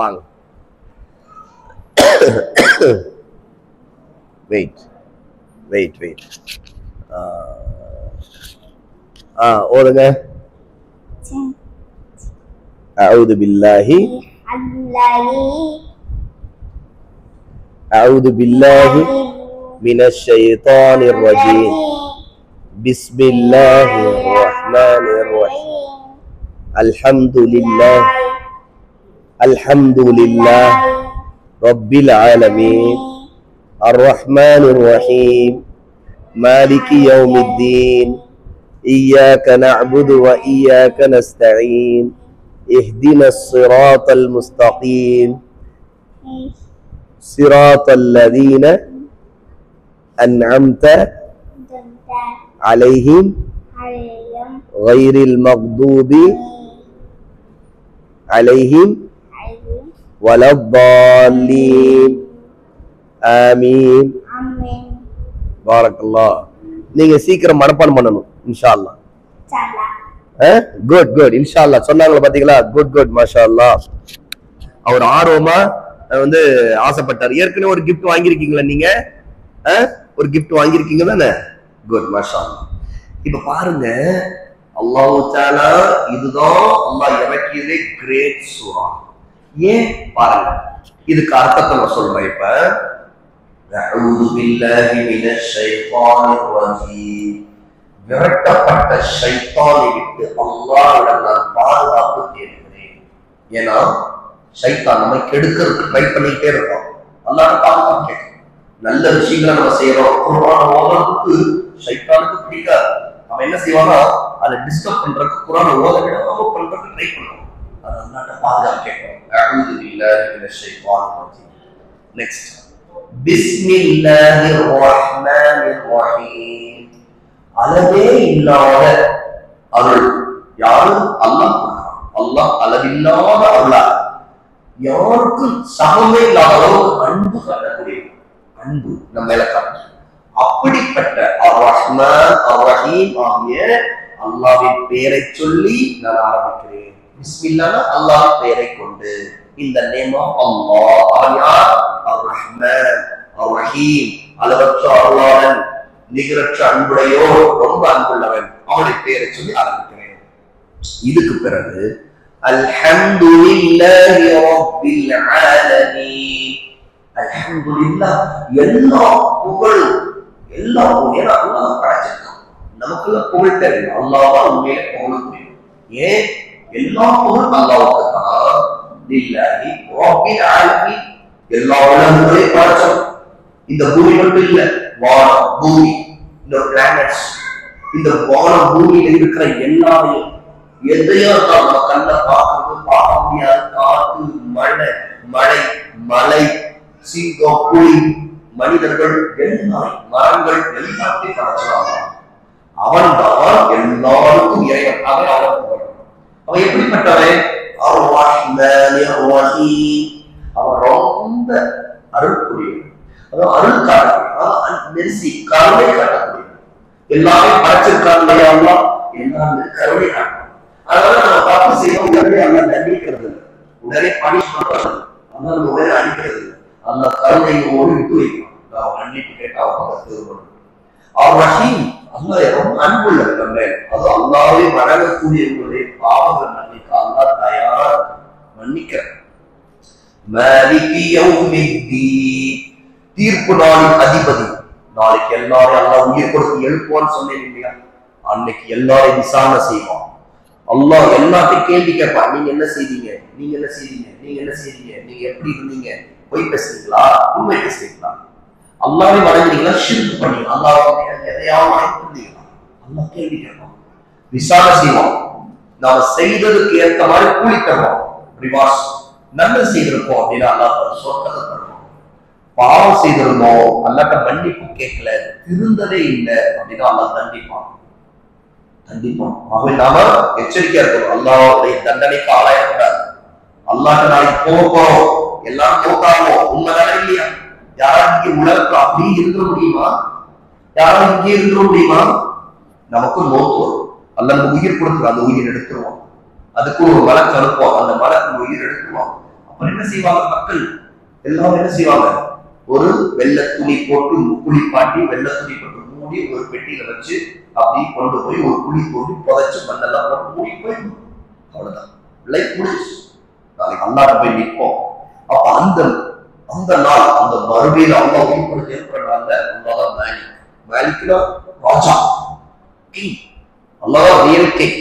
வாங்க. வெயிட். ஓதுங்க. أعوذ بالله من الشيطان الرجيم بسم الله الرحمن الرحيم الحمد لله رب العالمين الرحمن الرحيم مالك يوم الدين إياك نعبد وإياك نستعين اهدنا الصراط المستقيم صراط الذين أنعمت عليهم غير المغضوب عليهم ولا الضالين آمين. பாரக்கல்லாஹ். நீங்க சீக்கிரம் மனப்பாடம் பண்ணணும் இன்ஷா அல்லாஹ். குட் இன்ஷா அல்லாஹ். சொன்னாங்களா பாத்தீங்களா? குட் மாஷா அல்லாஹ். அவர் ஆர்வமா வந்து ஆசைப்பட்டார். ஏற்கனவே ஒரு கிஃப்ட் வாங்கியிருக்கீங்களா நீங்க? ஒரு கிஃப்ட் வாங்கியிருக்கீங்க தானே? குட் மாஷா அல்லாஹ். இப்ப பாருங்க, அல்லாஹ் தஆலா இதுதான் அல்லாஹ் இறக்கியதே கிரேட் சூரா. ஏன் பாருங்க, இதுக்கு அர்த்தத்தை நான் சொல்றேன். இப்ப அஊது பில்லாஹி மினஷ் ஷைத்தானிர் ரஜீம், விரட்டப்பட்ட ஷைத்தானை விட்டு அல்லாஹ்விடம் நான் பாதுகாப்பு தேடுகிறேன். ஏன்னா ஷைத்தான் நம்மை கெடுக்கிறதுக்கு ட்ரை பண்ணிட்டே இருக்கோம். அல்லாஹ் பாதுகாப்பு கேட்கும். நல்ல விஷயங்களை நம்ம செய்யறோம், குர்ஆன் ஓதுறதுக்கு ஷைத்தானுக்கு பிடிக்காது. அவன் என்ன செய்வானா, அதை டிஸ்டர்ப் பண்றதுக்கு குர்ஆன் ஓத விடாம பண்றதுக்கு ட்ரை பண்ணுவான். அது அல்லாஹ்ட்ட பாதுகாப்பு கேட்கும். அஊது பில்லாஹி மினஷ் ஷைத்தானிர் ரஜீம். நெக்ஸ்ட், பிஸ்மில்லாஹிர் ரஹ்மானிர் ரஹீம். அளவே இல்லாத அருள். யாரு? அல்லாஹ். அல்லாஹ் அளவில்லாத அருளார். யாருக்கும் சமமே இல்லாத அளவுக்கு அன்பு காட்டக்கூடிய அன்பு நம்ம மேல காட்டு. அப்படிப்பட்ட அர் ரஹ்மான் அர் ரஹீம் ஆகிய அல்லாஹ்வின் பெயரை சொல்லி நான் ஆரம்பிக்கிறேன். பிஸ்மில்லாஹ், அல்லாஹ் பெயரை கொண்டு. இந்த நேம் ஆஃப் அல்லாஹ். அவன் யார்? அர் ரஹ்மான் அர் ரஹீம், அளவற்ற அருளாளன், நிகரற்ற அன்புடையோ, ரொம்ப அன்புள்ளவன். அவனுடைய பெயரை சொல்லி ஆரம்பிக்கிறேன். இதுக்கு பிறகு அல்ஹம்துலில்லாஹி ரப்பில் ஆலமீன். அல்ஹம்துலில்லாஹ், எல்லா புகழும் ஏன்னா அல்லாஹ் படைச்சிருக்கான். நமக்குள்ள புகழ் தெரியும். அல்லாஹ் தான் உண்மையிலே புகழ முடியும். ஏன்? எல்லா புகழும் அல்லாஹ்வுக்கு தான். லில்லாஹி ரப்பில் ஆலமீன், எல்லா உலகங்களையும் படைச்சோம். இந்த பூமி மட்டும் இல்ல, வானம், பூமி, இந்த பிளானட்ஸ் இந்த வான பூமியில இருக்கிற எல்லாரையும் எதையும் நம்ம கண்ண பார்க்கறது பார்க்க முடியாது. காற்று, மழை, மழை, மலை, சிங்கம், புலி, மனிதர்கள், எல்லாரும் மரங்கள் எல்லாத்தையும் படைச்சாங்க. அவன் தான் எல்லாருக்கும் இறைவன். அவன் எப்படிப்பட்டவன்? அவன் ரொம்ப அருள்புரியவன். அதாவது அருள் காட்டக்கூடிய, கருணை காட்டக்கூடிய, எல்லாரையும் படைச்சிருக்காங்க. எல்லாரும் கருணை காட்டணும். அதனால நம்ம தப்பு செய்யணும், உடனே அல்ல தண்டிக்கிறது இல்லை, உடனே பனிஷ் பண்றது, அதனால உடனே அடிக்கிறது இல்லை. அந்த கருணையோடு விட்டு வைக்கணும். நான் மன்னிப்பு கேட்டா அவங்க அவர் ரஹீம், அல்லாஹ் ரொம்ப அன்புள்ள நம்ம. அது அல்லாஹ்வை வணங்கக்கூடியவர்களுடைய பாவங்கள் மன்னிக்க அல்லாஹ் தயாரா மன்னிக்க. மாலிகி யௌமித்தீன், தீர்ப்பு நாளின் அதிபதி. நாளைக்கு எல்லாரும் அல்லாஹ் உயிர் கொடுத்து எழுப்புவான்னு சொன்னேன் இல்லையா? அன்னைக்கு எல்லாரையும் விசாரணை செய்வான். அல்லாஹ் எல்லாத்தையும் கேள்வி கேட்பான். நீங்க என்ன செய்தீங்க, நீங்க என்ன செய்தீங்க, நீங்க என்ன செய்தீங்க, நீங்க எப்படி இருந்தீங்க, பொய் பேசுறீங்களா, உண்மை பேசுறீங்களா, அல்லாஹ்வை வணங்குறீங்களா, ஷிர்க் பண்ணீங்களா, அல்லாஹ்வை எதையாவது வணங்குறீங்களா, அல்லாஹ் கேள்வி கேட்பான், விசாரணை செய்வான். நாம செய்ததுக்கு ஏற்ற மாதிரி கூலி தருவோம். ரிவார்ஸ், நன்மை செய்திருக்கோம் அப்படின்னா அல்லாஹ் சொர்க்கத்தை தருவோம். பாவம் செய்திருந்தோம், அல்லாஹ்ட்ட மன்னிப்பு கேட்கல, திருந்ததே இல்லை அப்படின்னா அல்லாஹ் தண்டிப்பான். ஆகவே நாம எச்சரிக்கையா இருக்கணும். அல்லாஹ்வுடைய தண்டனைக்கு ஆளாயிடக்கூடாது. அல்லாஹ்ட்ட நாளைக்கு போறோம், எல்லாம் போட்டாமோ உண்மைதானே இல்லையா? யாரும் இங்கே உலகத்துல அப்படியே இருக்க முடியுமா? யாரும் இங்கே இருக்க முடியுமா? நமக்கு மௌத் வரும். அல்லாஹ் நம்ம உயிர் கொடுத்துரும், அந்த உயிர் எடுத்துருவோம். அதுக்கு ஒரு மலக்கு அனுப்புவோம், அந்த மலக்கு உயிர் எடுத்துருவோம். அப்புறம் என்ன செய்வாங்க மக்கள் எல்லாரும்? என்ன செய்வாங்க? ஒரு வெள்ளை துணி போட்டு குளிப்பாட்டி, வெள்ளை துணி போட்டு மூடி ஒரு பெட்டியில வச்சு அப்படி கொண்டு போய் ஒரு குழி போட்டு புதைச்சு மண்ணெல்லாம் போட்டு மூடி போயிடும். அவ்வளவுதான், லைஃப் முடிச்சு. நாளைக்கு அல்லாஹ்ட்ட போய் நிற்போம். அப்ப அந்த நாள், அந்த மறுபடியில் அல்லாஹ் உயிர் ஏற்படுறாங்க. அல்லாஹ் மாலிக், மாலிக்னா ராஜா, கிங். அல்லாஹ் ரியல் கிங்,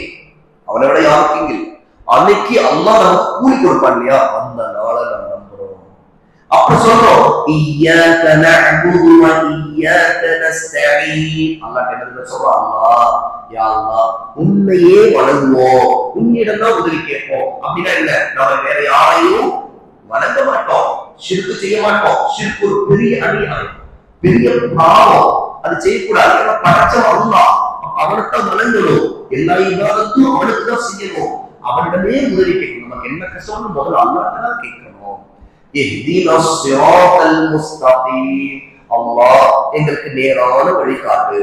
அவனை விட யார் கிங் இல்லை. அன்னைக்கு அல்லாஹ் நமக்கு கூலி கொடுப்பான் இல்லையா? அந்த நாளை நம்ம நம்புறோம். அப்ப சொல்றோம், இய்யாக நஅ்புது வ இய்யாக நஸ்தஈன். அல்லாஹ் என்ன சொல்றான்? அல்லாஹ், யா அல்லாஹ், உன்னையே வணங்குவோம், உன்னிடம் தான் உதவி கேட்போம். அப்படின்னா இல்ல, நாம வேற யாரையும் வணங்க மாட்டோம், ஷிர்க் செய்ய மாட்டோம். ஷிர்க் ஒரு பெரிய அநியாயம், பெரிய பாவம். அது செய்யக்கூடாது. படைச்சவன் அல்லாஹ், அவனுக்கு வணங்கணும். எல்லா இபாதத்தும் அவனுக்கு தான் செய்யணும். அவனிடமே உதவி கேட்கணும். நமக்கு என்ன கஷ்டம்னு முதல்ல அல்லாஹ்ட்ட தான் கேட்கணும். இஹ்தினஸ் ஸிராத்தல் முஸ்தகீம், அல்லாஹ் எங்களுக்கு நேரான வழி காட்டு.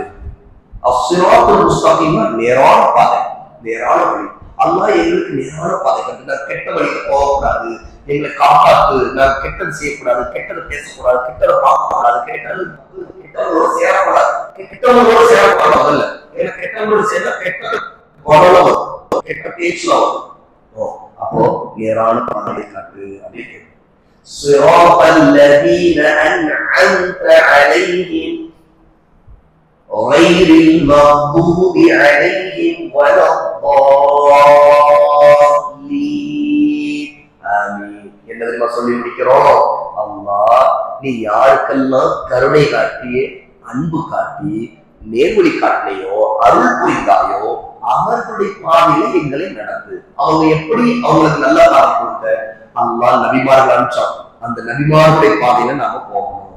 அஸ்ஸிராத்துல் முஸ்தகீம், நேரான பாதை, நேரான வழி. அல்லாஹ் எங்களுக்கு நேரான பாதை காட்டு. நான் கெட்ட வழியில போகக்கூடாது, எங்களை காப்பாத்து. நான் கெட்டது செய்யக்கூடாது, கெட்டது பேசக்கூடாது, கெட்டதை பார்க்கக்கூடாது, கெட்டவங்களோட சேரக்கூடாது, கெட்டவங்களோட சேரக்கூடாது. இல்ல, ஏன்னா கெட்டவங்களோட சேர்ந்தா கெட்டது வரும், கெட்ட பேச்சுல வரும். அப்போ நேரான பாதையை காட்டு அப்படின்னு. صراط الذين أنعمت عليهم غير المغضوب عليهم ولا الضالين. ஆமீன். என்ன தெரியுமா சொல்லி முடிக்கிறோம்? அல்லாஹ், நீ யாருக்கெல்லாம் கருணை காட்டி, அன்பு காட்டி, நேர்வழி காட்டினையோ, அருள் புரிந்தாயோ, அவர்களுடைய பாதையில எங்களை நடந்து. அவங்க எப்படி அவங்களுக்கு நல்லா காட்டி கொடுத்த அல்லாஹ் நபிமார்கள் அனுப்பிச்சான். அந்த நபிமார்களுடைய பாதையில நாம போகணும்.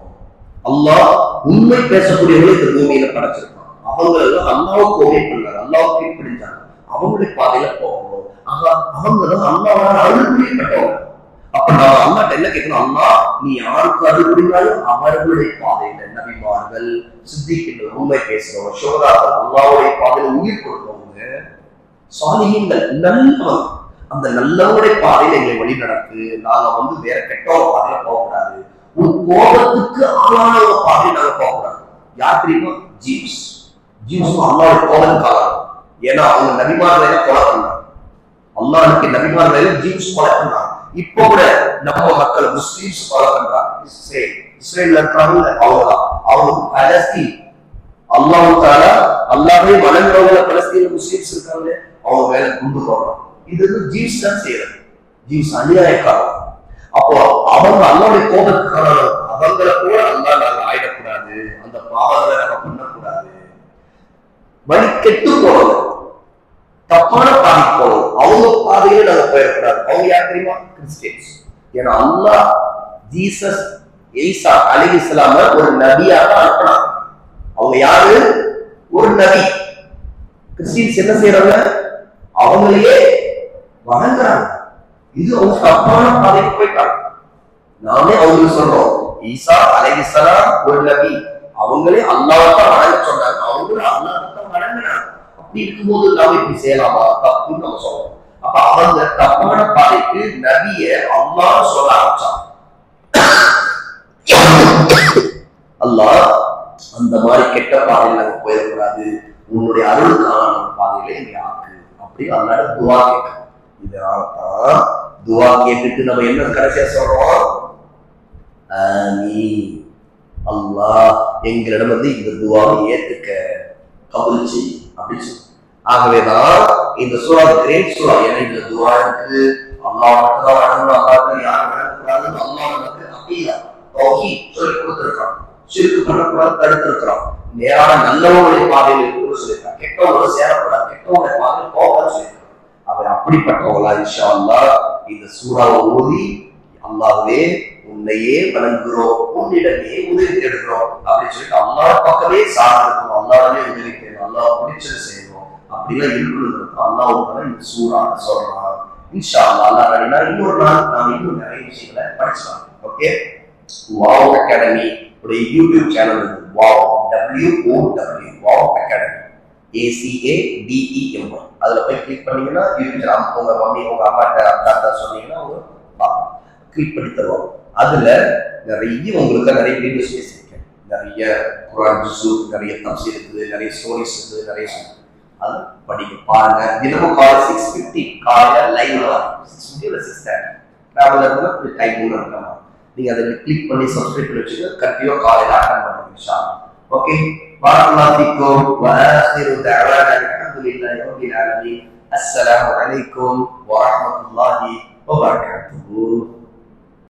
அல்லாஹ் உண்மை பேசக்கூடியவர்களை இந்த பூமியில படைச்சிருக்கான். அவங்க அல்லாவுக்கு ஓகே பண்ணாங்க, அல்லாவுக்கு பிடிச்சாங்க, அவங்களுடைய பாதையில போகணும். ஆக அவங்களும் அல்லாவோட அருள் புரியப்பட்டவங்க. அப்ப நாம அல்லாட்ட என்ன கேட்கணும்? அல்லாஹ், நீ யாருக்கு அருள் புரிந்தாயோ அவர்களுடைய பாதையில நபிமார்கள், சித்திகள், உண்மை பேசுறவங்க, சுகதாக்கள், அல்லாவுடைய பாதையில உயிர் கொடுத்தவங்க, சாலிஹீன்கள், நல்லவங்க, அந்த நல்லவங்களுடைய பாதையில எங்களை வழி நடத்து. நாங்க வேற கெட்டவங்க பாதையில போகக்கூடாது. ஒரு கோபத்துக்கு ஆளான பாதையை நாங்க போகக்கூடாது. யார் தெரியுமா? ஜீவ்ஸ். அல்லாவுடைய கோபத்துக்கு ஆளாகும். ஏன்னா அவங்க நபிமார்களை கொலை பண்ணாங்க. அல்லாஹ்வுக்கு நபிமார்களை ஜீவ்ஸ் கொலை பண்ணாங்க. இப்போ கூட நம்ம மக்கள் முஸ்லிம்ஸ் கொலை பண்றாங்க. இஸ்ரேல்ல இருக்காங்க, அவங்கதான். அவங்க பலஸ்தீன், அல்லாஹ் தஆலா அல்லாஹ்வை வணங்குறவங்க பலஸ்தீன் முஸ்லிம்ஸ் இருக்காங்க, அவங்க மேல குண்டு போடுறாங்க. இது ஜீவ்ஸ் தான் செய்யறது. ஜீவ்ஸ் அநியாயக்காரங்க. அப்போ அவங்க அல்லாஹ்வுடைய கோபத்துக்கான அவங்களை கூட அல்லாஹ் நாங்க ஆயிடக்கூடாது, அந்த பாவங்களை நாங்க பண்ணக்கூடாது. வழி கெட்டு போனது, தப்பான பாதைக்கு போனது. அவங்க பாதையில நாங்க போயிடக்கூடாது. அவங்க யார் தெரியுமா? கிறிஸ்டியன்ஸ். ஏன்னா அல்லாஹ் ஜீசஸ் ஈசா அலைஹிஸ்ஸலாம் ஒரு நபியாக அனுப்பினாங்க. அவங்க யாரு? ஒரு நபி. கிறிஸ்டியன்ஸ் என்ன செய்யறாங்க? அவங்களையே வணங்குறாங்க. இது அவங்க தப்பான பாதைக்கு போயிட்டாங்க. நாமே அவங்களுக்கு சொல்றோம், ஈசா அலைஹிஸ்ஸலாம் ஒரு நபி, அவங்களே அல்லாஹ்தான் வணங்க சொன்னாங்க, அவங்களும் அல்லாஹ்தான் வணங்குறாங்க. அப்படி இருக்கும்போது நாம இப்படி செய்யலாமா? தப்புன்னு நம்ம சொல்றோம். அப்ப அவங்க தப்பான பாதைக்கு நபிய அல்லாஹ் சொல்ல ஆரம்பிச்சாங்க. அல்லாஹ் அந்த மாதிரி கெட்ட பாதையில நம்ம போயிடக்கூடாது, உன்னுடைய அருளுக்கான பாதையில இங்க ஆக்கு அப்படி அல்லாஹ் துவா கேட்க. இதனாலதான் துவா கேட்டுட்டு நம்ம என்ன கடைசியா சொல்றோம்? ஆமீன், அல்லாஹ் எங்களிடம் இந்த துவாவை ஏத்துக்க, கபூல் செய் அப்படின்னு சொல்லி. ஆகவேதான் இந்த சூரா கிரேட் சூரா. ஏன்னா இந்த துவா இருக்கு, அல்லாஹ் மட்டும்தான் வணங்கணும், அல்லாஹ் யாரும் வணங்கக்கூடாதுன்னு அல்லாஹ் நமக்கு அகீதா தௌஹீத் சொல்லி கொடுத்திருக்கான். ஷிர்க் பண்ணக்கூடாது தடுத்திருக்கிறான். நேரான நல்லவங்களுடைய பாதையில் இருக்குன்னு சொல்லியிருக்கான். கெட்டவங்களை சேரக்கூடாது, கெட்டவங்களுடைய பாதையில் போகக்கூடாது சொல்லியிருக்கான். அவர் அப்படிப்பட்டவங்களா இன்ஷா அல்லாஹ் இந்த சூறாவை ஓதி அல்லாஹ்வே உன்னையே வணங்குகிறோம், உன்னிடமே உதவி தேடுகிறோம் அப்படின்னு சொல்லிட்டு அல்லாஹ் பக்கமே சார்ந்திருக்கணும். அல்லாஹ்வே உதவி தேடும், அல்லாஹ் பிடிச்சது செய்யணும் அப்படிலாம் இருக்கணும். அல்லாஹ் இந்த சூறா சொல்றான். இன்ஷா அல்லாஹ் அல்லாஹ் அப்படின்னா இன்னொரு நாள் நாம் இன்னும் நிறைய விஷயங்களை படிச்சுக்கலாம். ஓகே, வாவ் அகாடமி உடைய யூடியூப் சேனல் இருக்கு. Wow WOW wow academy ACADEM. அதுல போய் கிளிக் பண்ணீங்கன்னா யூடியூப் சேனல் உங்க மம்மி உங்க அம்மாட்ட அக்கா சொன்னீங்கன்னா அவங்க கிளிக் பண்ணி தருவாங்க. அதுல நிறைய உங்களுக்கு நிறைய வீடியோஸ் பேசியிருக்கேன். நிறைய குர்ஆன் ஜுஸு, நிறைய தஃப்சீர் இருக்குது, நிறைய ஸ்டோரிஸ் இருக்குது, நிறைய அது படிக்க பாருங்க. தினமும் காலை 6:50 காலையில லைவ்ல வரும். 6:50 இல்ல 6:30 டிராவலர் இருந்தா டைம் கூட இருக்கலாம். நீங்க அதை கிளிக் பண்ணி சப்ஸ்கிரைப் பண்ணி வச்சுக்க, கண்டிப்பா காலையில அட்டெண்ட் பண்ணுங்க இன்ஷாஅல்லாஹ். ஓகே, பாரக்கல்லாஹு ஃபீக்கும் வ ஆகிரு தஅவானா அல்ஹம்துலில்லாஹி ரப்பில் ஆலமீன். அஸ்ஸலாமு அலைக்கும் வ ரஹ்மத்துல்லாஹி